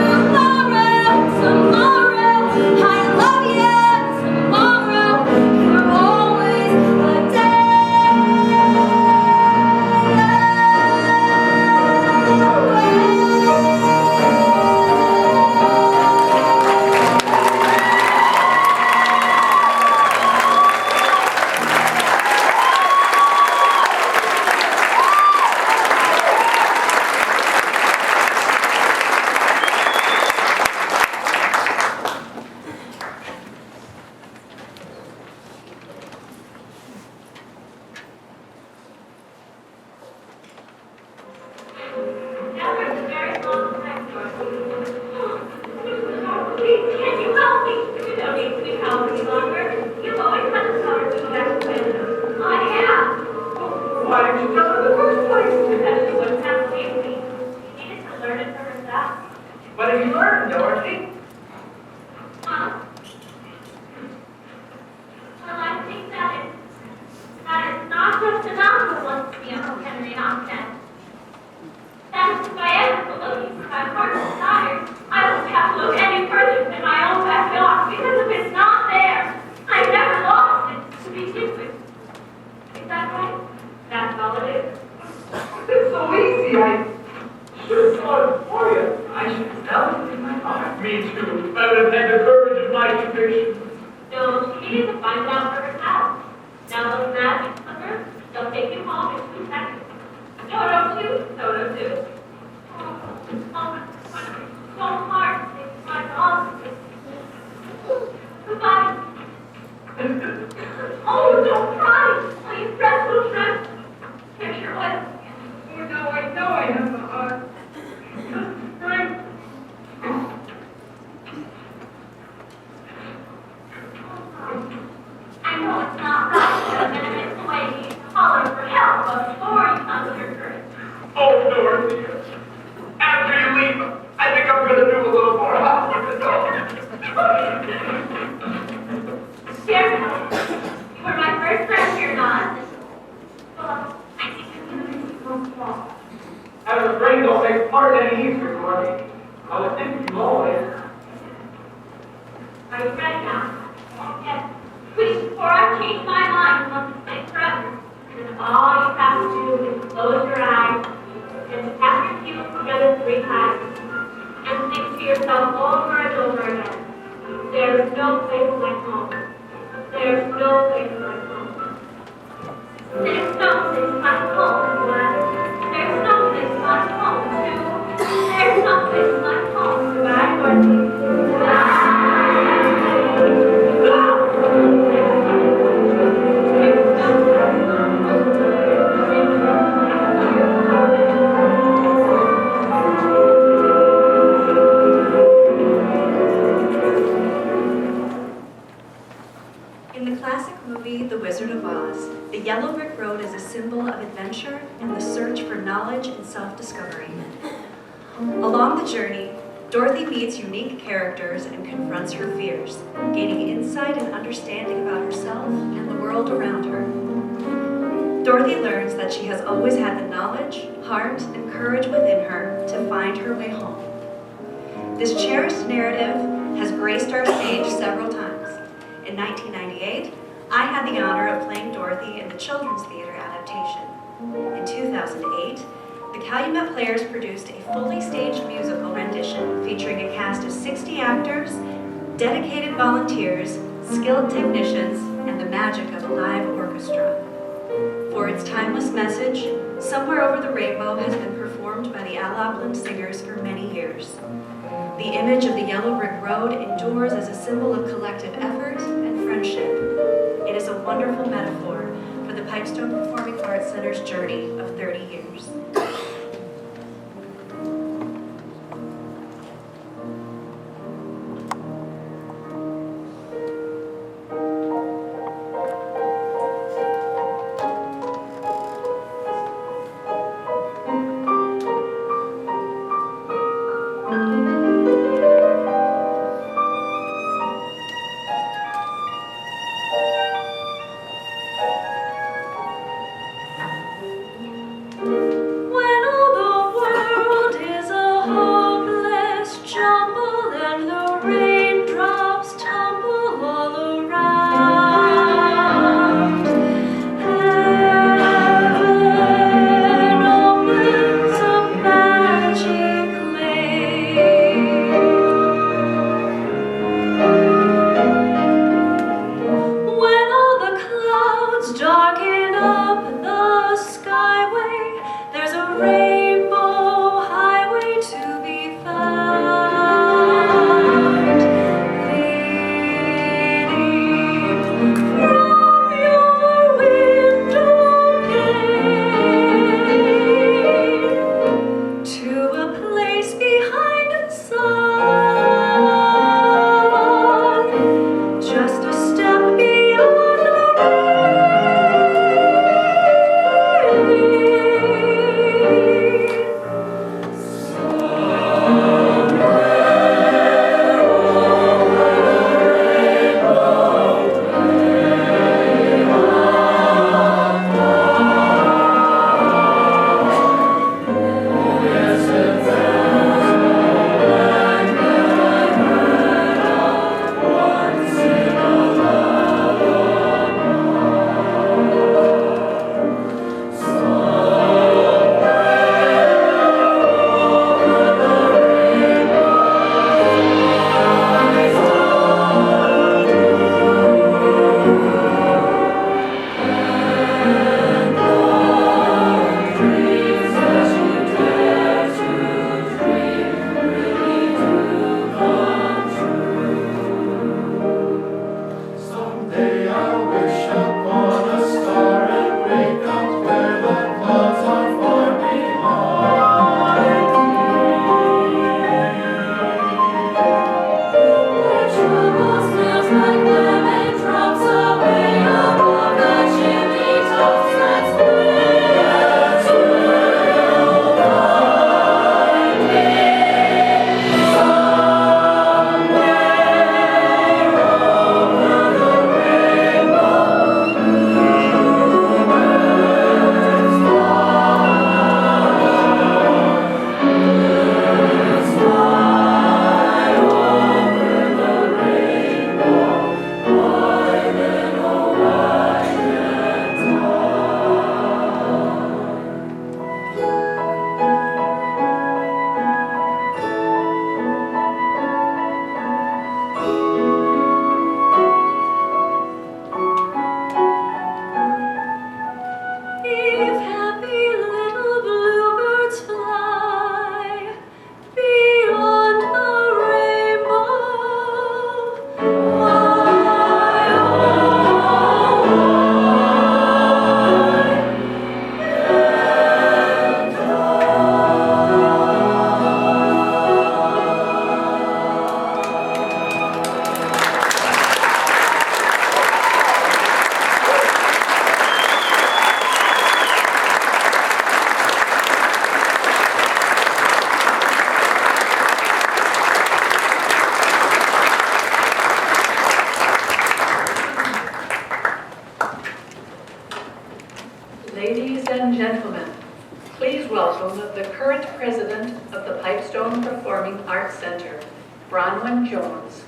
tomorrow, I love you. Tomorrow, you're always a day Can you help me? You don't need to be helped any longer. You've always had the power to affect windows. I have. Why didn't you tell her in the first place? Because she wouldn't have believed me. She needed to learn it for herself. What have you learned, Dorothy? Huh? Well, I think that it's not just enough for one to be Uncle Henry and Opland. That if I ever go looking for my heart's desire, I won't have to look any further than my own backyard, because if it's not there, I've never lost it to begin with. Is that right? That's all it is. It's so easy. I should have thought it for you. I should have felt it in my heart. Me too. I would have had the courage of my conviction. No, she needed to find out for herself. Now those magic slippers, they'll take you home in 2 seconds. Toto 2, Toto 2. Oh, my country, so hard to take my dog. Goodbye. Oh, don't cry. Please, restful trip. Here's your oil. Oh, no, I know I have a heart. Right. I know it's not right, but then it's the way you used to holler for help before you come to your courage. Oh, Dorothy. After you leave, I think I'm going to do a little more house with the dog. Dear Helen, you were my first friend here, not. Well, I think you're going to make me so small. I was afraid don't make part any easier, Dorothy. I was thinking you always. Are you ready now? Yes. Please, before I change my mind and let this stay forever, then all you have to do is close your eyes and tap your heels together 3 times and think to yourself over and over again, there's no place like home. There's no place like home. There's no place like home, one. There's no place like home, 2. There's no place like home. Goodbye, Dorothy. In the classic movie, The Wizard of Oz, the yellow brick road is a symbol of adventure and the search for knowledge and self-discovery. Along the journey, Dorothy meets unique characters and confronts her fears, gaining insight and understanding about herself and the world around her. Dorothy learns that she has always had the knowledge, heart, and courage within her to find her way home. This cherished narrative has graced our stage several times. In 1998, I had the honor of playing Dorothy in the Children's Theater adaptation. In 2008, the Calumet Players produced a fully staged musical rendition featuring a cast of 60 actors, dedicated volunteers, skilled technicians, and the magic of a live orchestra. For its timeless message, Somewhere Over the Rainbow has been performed by the Opland Singers for many years. The image of the yellow brick road endures as a symbol of collective effort and friendship. It is a wonderful metaphor for the Pipestone Performing Arts Center's journey of 30 years. When Ladies and gentlemen, please welcome the current president of the Pipestone Performing Arts Center, Bronwyn Jones,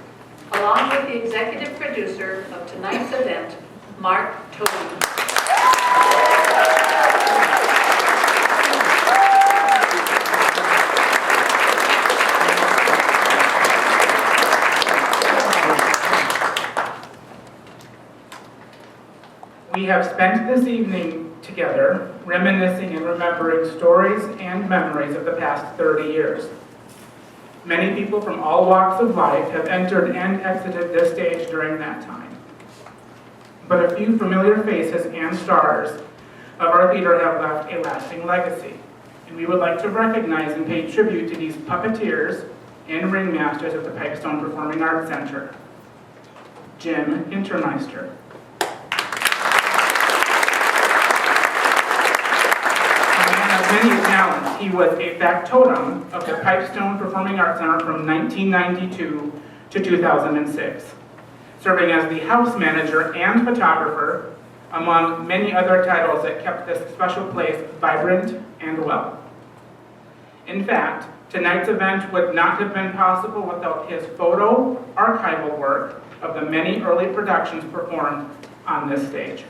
along with the executive producer of tonight's event, Mark Toby. We have spent this evening together reminiscing and remembering stories and memories of the past 30 years. Many people from all walks of life have entered and exited this stage during that time. But a few familiar faces and stars of our theater have left a lasting legacy, and we would like to recognize and pay tribute to these puppeteers and ringmasters of the Pipestone Performing Arts Center. Jim Hintermeister. Many talents. He was a factotum of the Pipestone Performing Arts Center from 1992 to 2006, serving as the house manager and photographer, among many other titles that kept this special place vibrant and well. In fact, tonight's event would not have been possible without his photo archival work of the many early productions performed on this stage.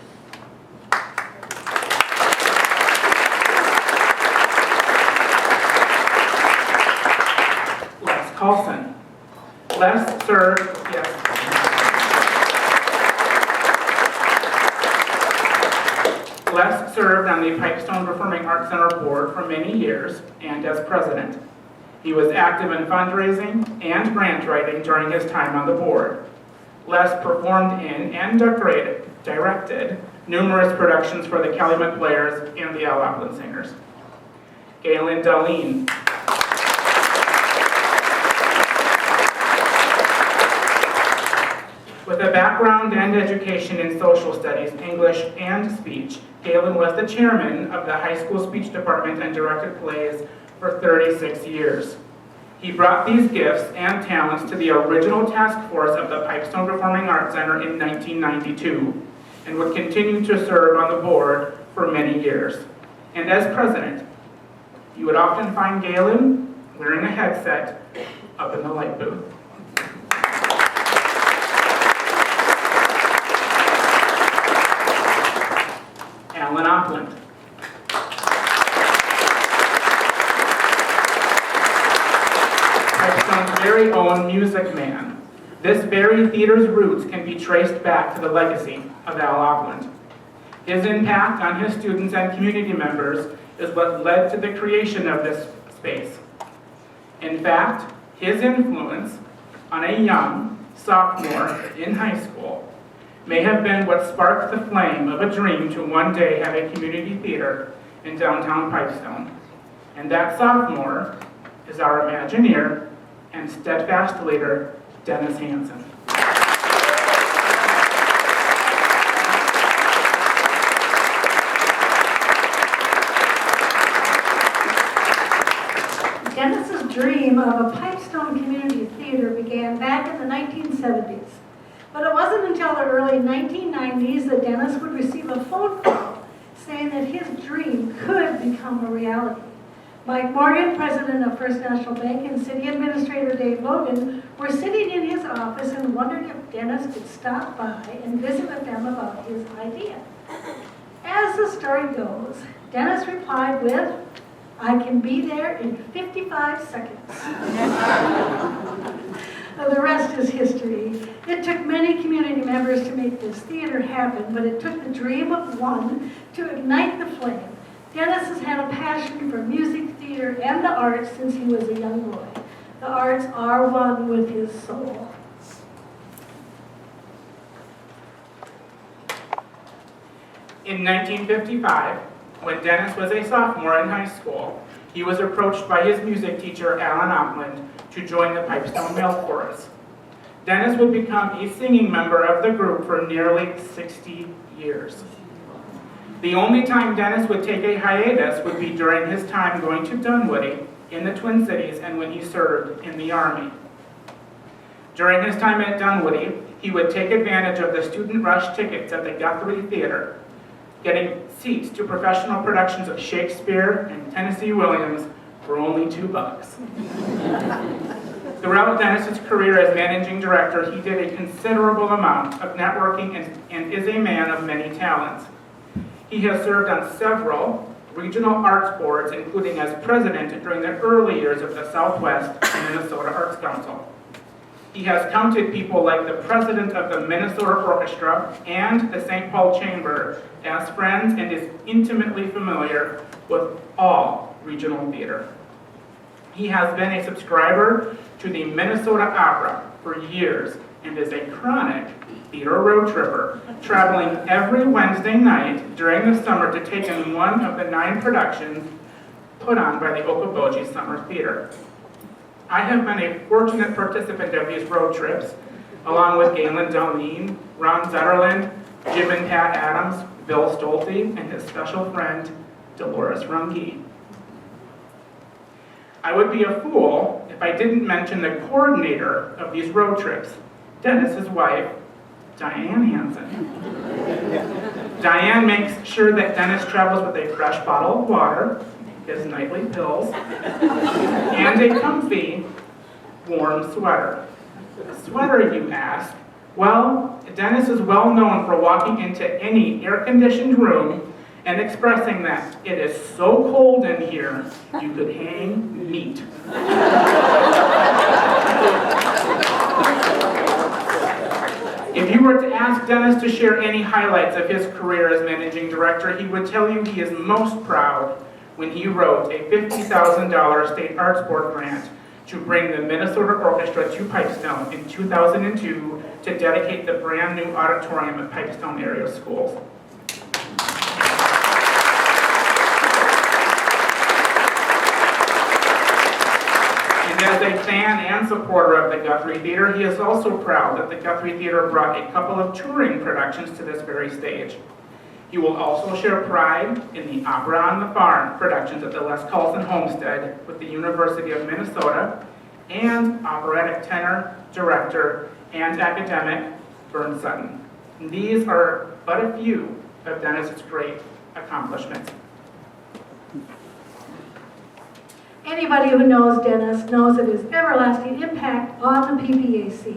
Carlson. Les served, Les served on the Pipestone Performing Arts Center board for many years and as president. He was active in fundraising and grant writing during his time on the board. Les performed in and directed numerous productions for the Calumet Players and the Opland Singers. Galen Darlene. With a background and education in social studies, English, and speech, Galen was the chairman of the high school speech department and directed plays for 36 years. He brought these gifts and talents to the original task force of the Pipestone Performing Arts Center in 1992 and would continue to serve on the board for many years. And as president, you would often find Galen wearing a headset up in the light booth. Alan Opland. Pipestone's very own music man. This very theater's roots can be traced back to the legacy of Al Opland. His impact on his students and community members is what led to the creation of this space. In fact, his influence on a young sophomore in high school may have been what sparked the flame of a dream to one day have a community theater in downtown Pipestone. And that sophomore is our Imagineer and steadfast leader, Dennis Hansen. Dennis's dream of a Pipestone community theater began back in the 1970s. But it wasn't until the early 1990s that Dennis would receive a phone call saying that his dream could become a reality. Mike Morgan, president of First National Bank, and city administrator Dave Logan were sitting in his office and wondered if Dennis could stop by and visit with them about his idea. As the story goes, Dennis replied with, "I can be there in 55 seconds." The rest is history. It took many community members to make this theater happen, but it took the dream of one to ignite the flame. Dennis has had a passion for music, theater, and the arts since he was a young boy. The arts are one with his soul. In 1955, when Dennis was a sophomore in high school, he was approached by his music teacher, Alan Opland, to join the Pipestone Male Chorus. Dennis would become a singing member of the group for nearly 60 years. The only time Dennis would take a hiatus would be during his time going to Dunwoody in the Twin Cities and when he served in the Army. During his time at Dunwoody, he would take advantage of the student rush tickets at the Guthrie Theater. getting seats to professional productions of Shakespeare and Tennessee Williams for only $2. Throughout Dennis's career as managing director, he did a considerable amount of networking and is a man of many talents. He has served on several regional arts boards, including as president during the early years of the Southwest Minnesota Arts Council. He has counted people like the president of the Minnesota Orchestra and the St. Paul Chamber as friends and is intimately familiar with all regional theater. He has been a subscriber to the Minnesota Opera for years and is a chronic theater road tripper, traveling every Wednesday night during the summer to take in one of the 9 productions put on by the Okoboji Summer Theater. I have been a fortunate participant of these road trips, along with Galen Darlene, Ron Zetterland, Jim and Pat Adams, Bill Stolte, and his special friend, Dolores Runge. I would be a fool if I didn't mention the coordinator of these road trips, Dennis's wife, Diane Hansen. Diane makes sure that Dennis travels with a fresh bottle of water, his nightly pills, and a comfy, warm sweater. Sweater, you ask? Well, Dennis is well known for walking into any air-conditioned room and expressing that it is so cold in here, you could hang meat. If you were to ask Dennis to share any highlights of his career as managing director, he would tell you he is most proud when he wrote a $50,000 State Arts Board grant to bring the Minnesota Orchestra to Pipestone in 2002 to dedicate the brand new auditorium at Pipestone area schools. And as a fan and supporter of the Guthrie Theater, he is also proud that the Guthrie Theater brought a couple of touring productions to this very stage. He will also share pride in the Opera on the Farm productions at the Les Carlson Homestead with the University of Minnesota and operatic tenor, director, and academic Vern Sutton. And these are but a few of Dennis's great accomplishments. Anybody who knows Dennis knows of his everlasting impact on the PPAC.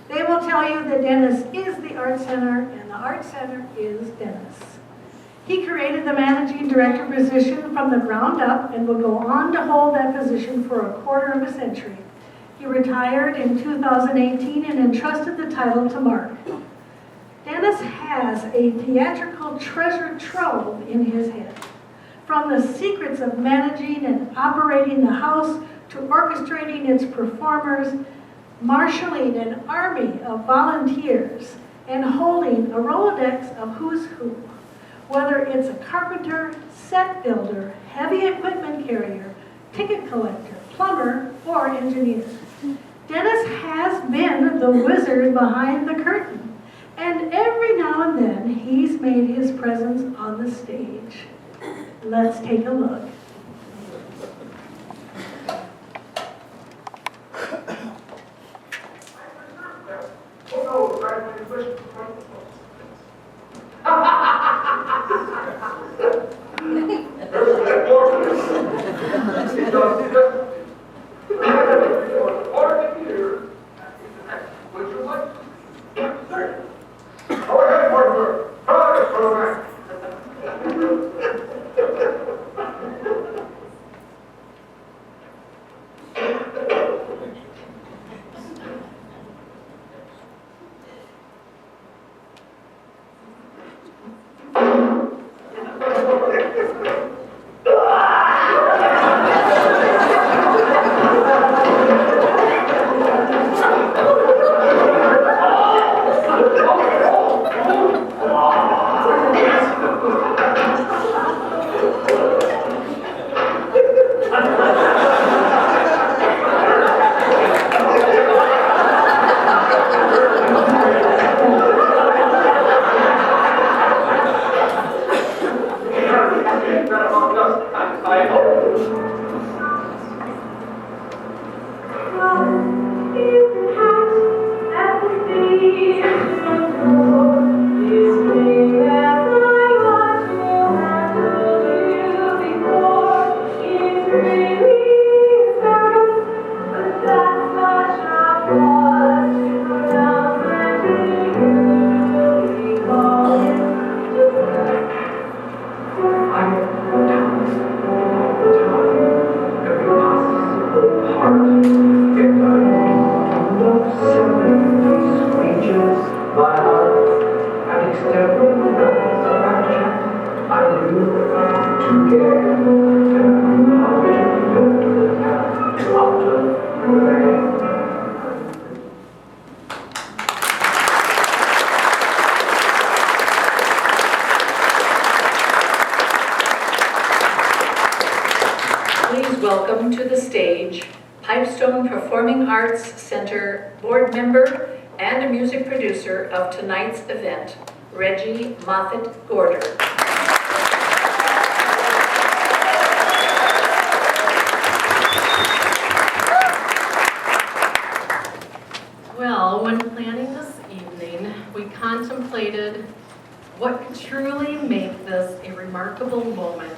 They will tell you that Dennis is the Art Center and the Art Center is Dennis. He created the managing director position from the ground up and will go on to hold that position for a quarter of a century. He retired in 2018 and entrusted the title to Mark. Dennis has a theatrical treasure trove in his head. From the secrets of managing and operating the house to orchestrating its performers, marshaling an army of volunteers, and holding a Rolodex of who's who. Whether it's a carpenter, set builder, heavy equipment carrier, ticket collector, plumber, or engineer. Dennis has been the wizard behind the curtain, and every now and then he's made his presence on the stage. Let's take a look. Would you like? Go ahead, partner. every nice action I do to get and how to build the town out of the rain. Please welcome to the stage Pipestone Performing Arts Center board member and a music producer of tonight's event, Reggie Moffett-Gorder. Well, when planning this evening, we contemplated what could truly make this a remarkable moment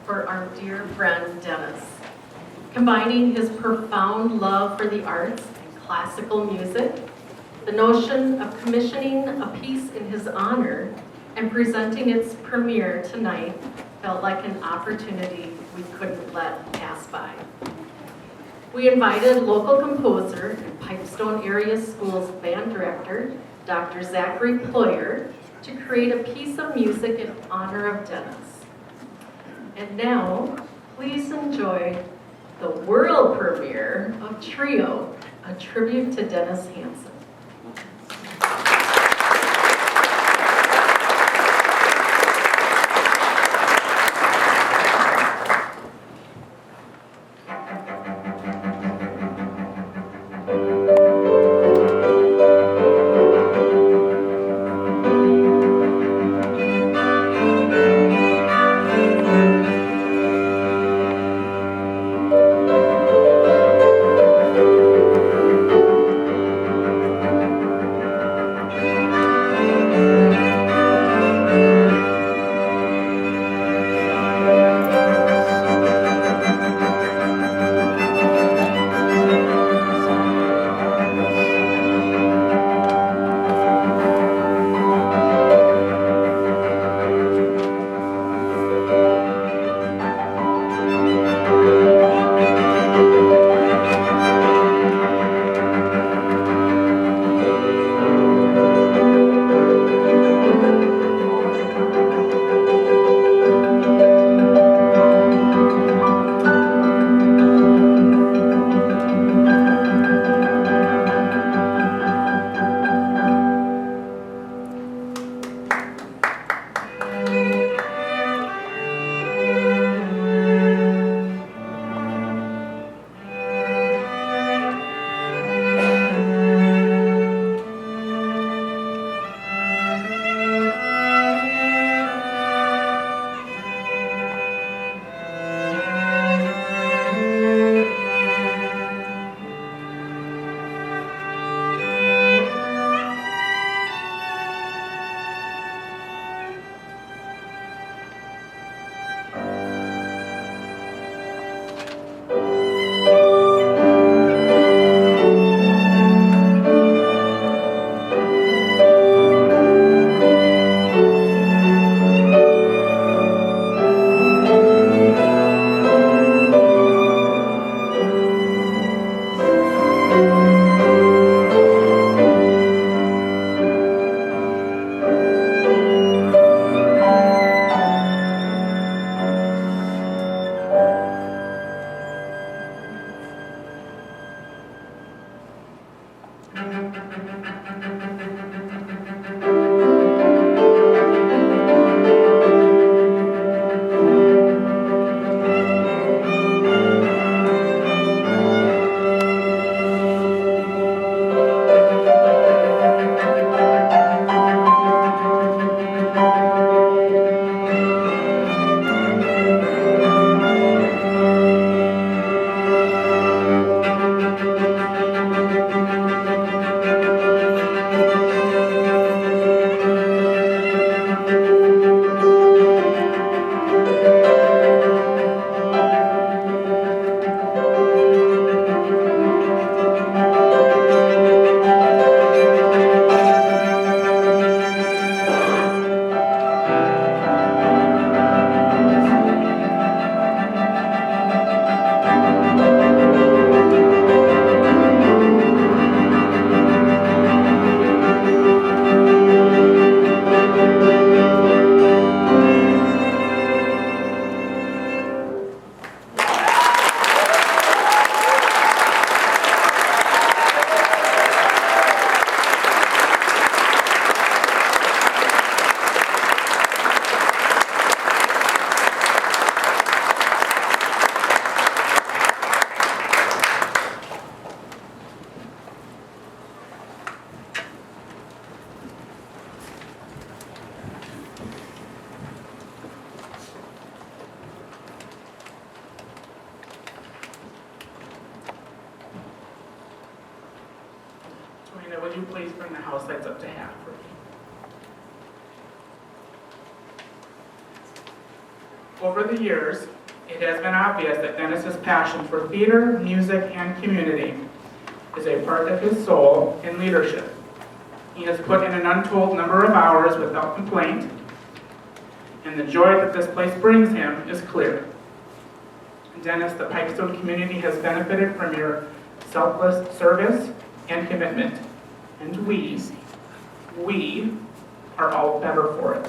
for our dear friend Dennis. Combining his profound love for the arts and classical music, the notion of commissioning a piece in his honor and presenting its premiere tonight felt like an opportunity we couldn't let pass by. We invited local composer and Pipestone Area Schools band director, Dr. Zachary Ployer, to create a piece of music in honor of Dennis. And now, please enjoy the world premiere of Trio, a tribute to Dennis Hansen. would you please bring the house lights up to half for me? Over the years, it has been obvious that Dennis's passion for theater, music, and community is a part of his soul and leadership. He has put in an untold number of hours without complaint, and the joy that this place brings him is clear. Dennis, the Pipestone community has benefited from your selfless service and commitment, and we are all better for it.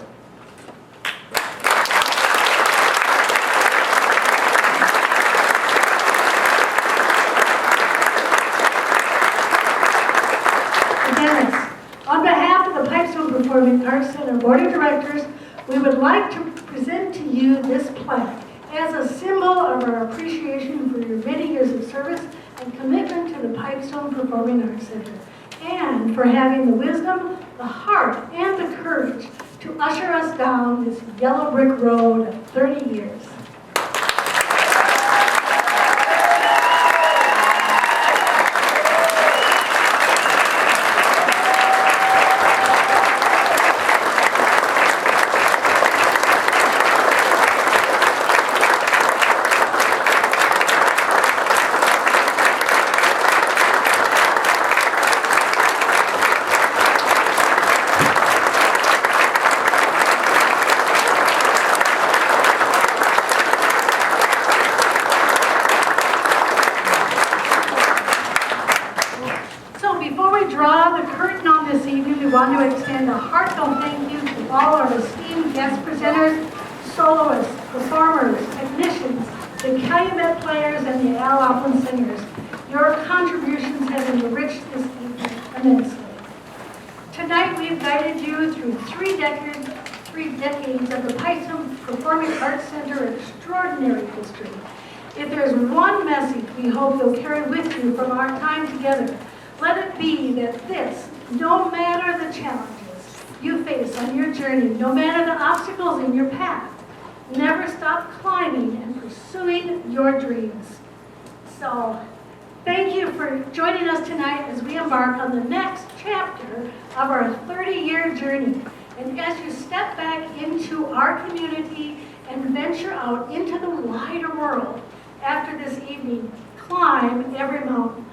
Dennis, on behalf of the Pipestone Performing Arts Center Board of Directors, we would like to present to you this plaque as a symbol of our appreciation for your many years of service and commitment to the Pipestone Performing Arts Center, and for having the wisdom, the heart, and the courage to usher us down this yellow brick road of 30 years. We want to extend a heartfelt thank you to all our esteemed guest presenters, soloists, performers, technicians, the Calumet Players, and the Opland Singers. Your contributions have enriched this evening immensely. Tonight we've guided you through three decades of the Pipestone Performing Arts Center extraordinary history. If there's one message we hope you'll carry with you from our time together, let it be that this, no matter the challenges you face on your journey, no matter the obstacles in your path, never stop climbing and pursuing your dreams. So, thank you for joining us tonight as we embark on the next chapter of our 30-year journey. And as you step back into our community and venture out into the wider world after this evening, climb every mountain.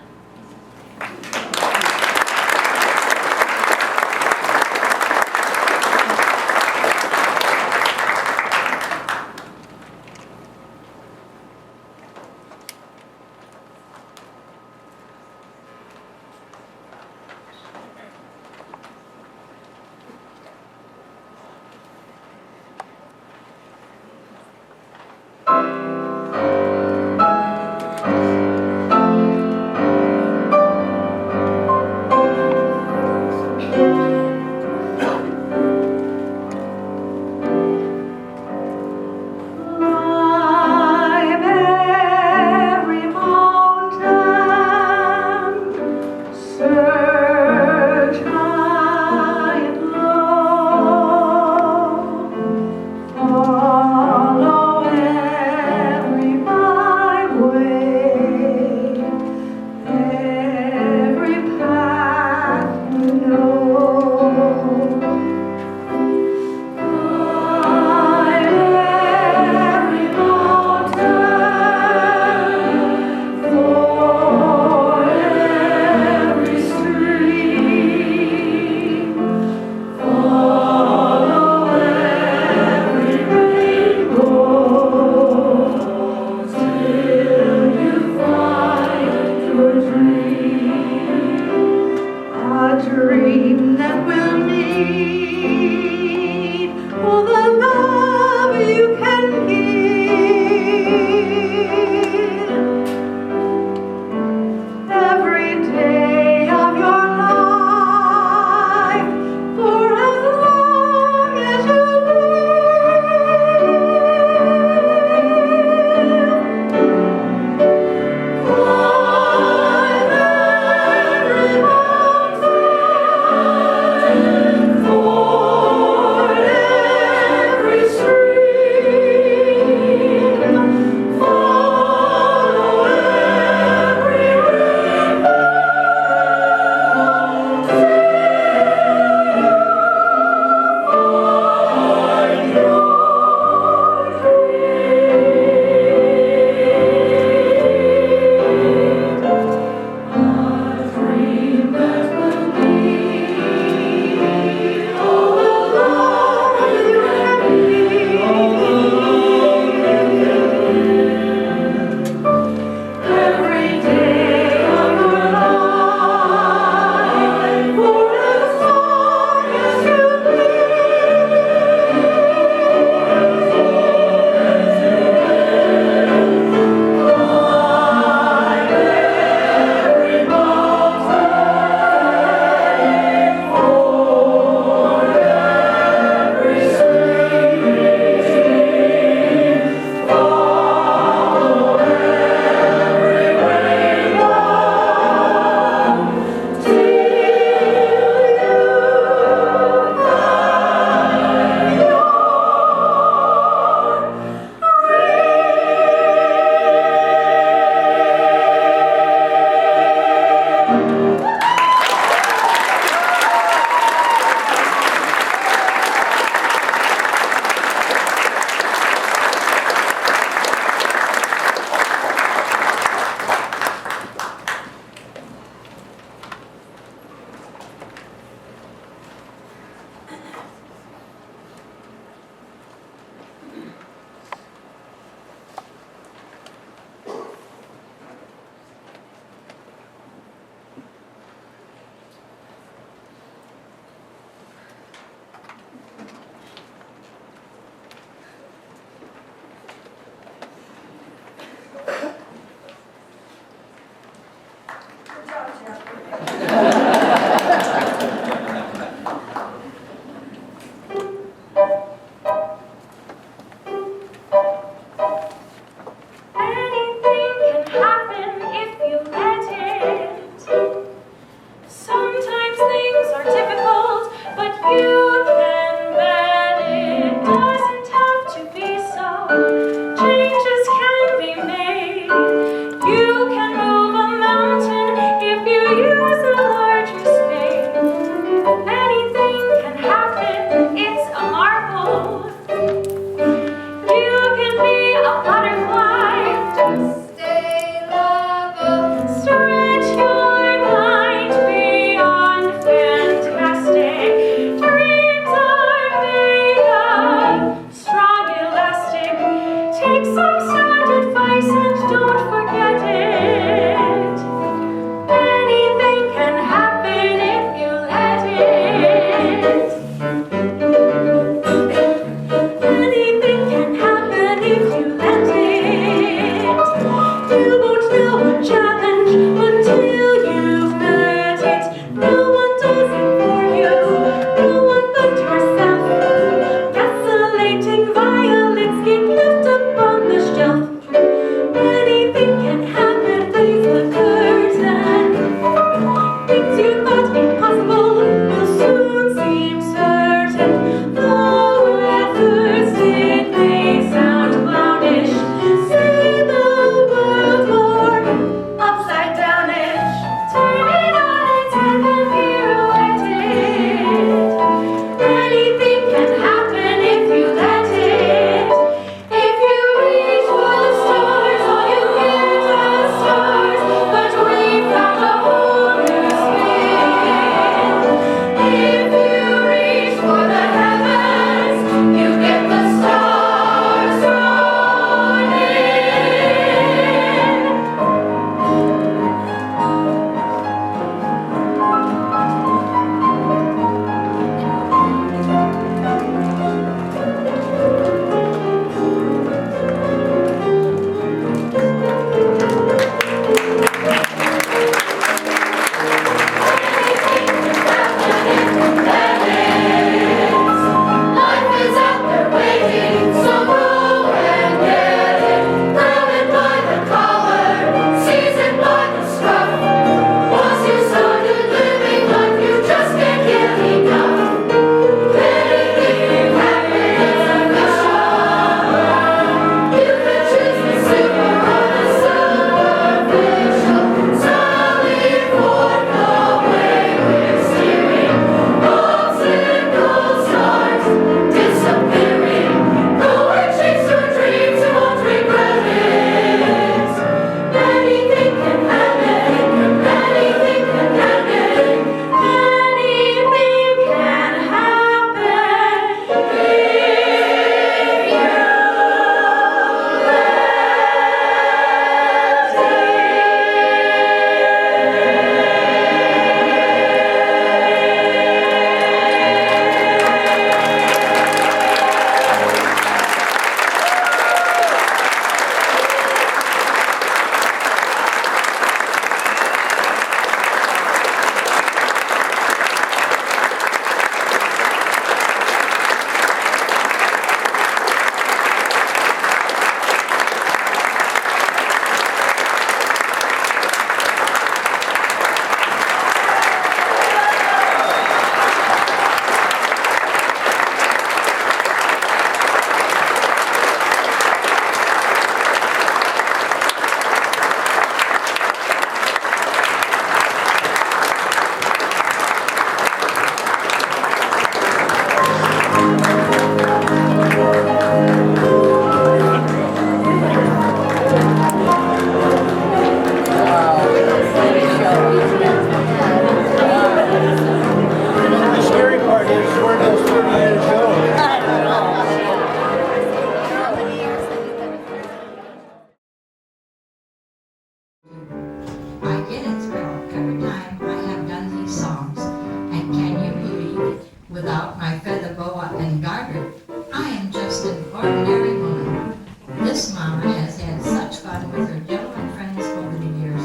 ordinary woman. This mama has had such fun with her gentleman friends over the years,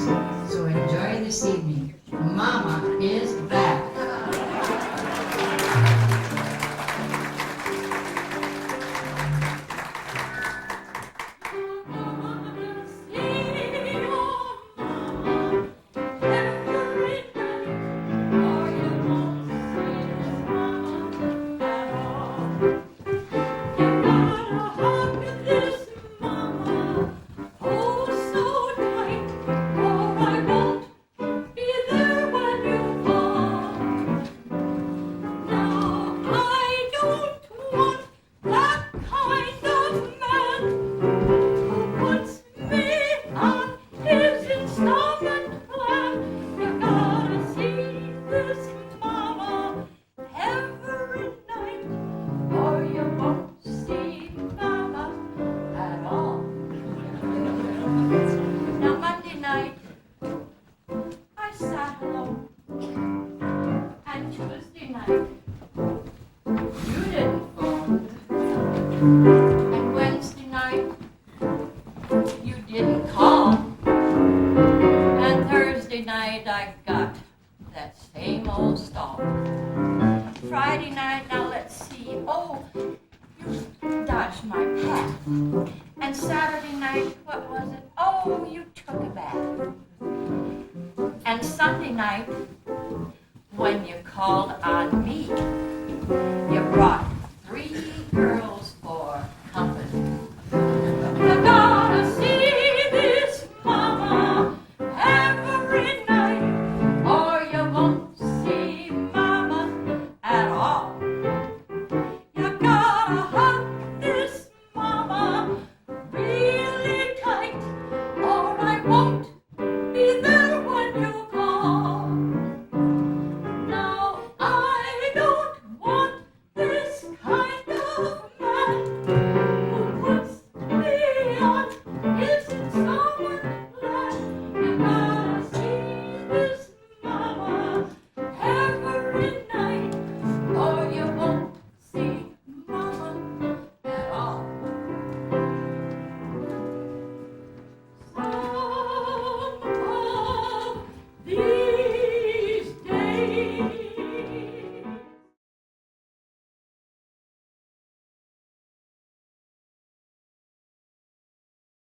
so enjoy this evening. Mama is back. And Wednesday night, you didn't call. And Thursday night, I got that same old stall. Friday night, now let's see. Oh, you dodged my path. And Saturday night, what was it? Oh, you took a bath. And Sunday night, when you called on me, you brought 3 girls for company. You gotta see this mama every night, or you won't see mama at all. You gotta hug this mama really tight, or I won't be there when you call. No, I don't want this kind of man.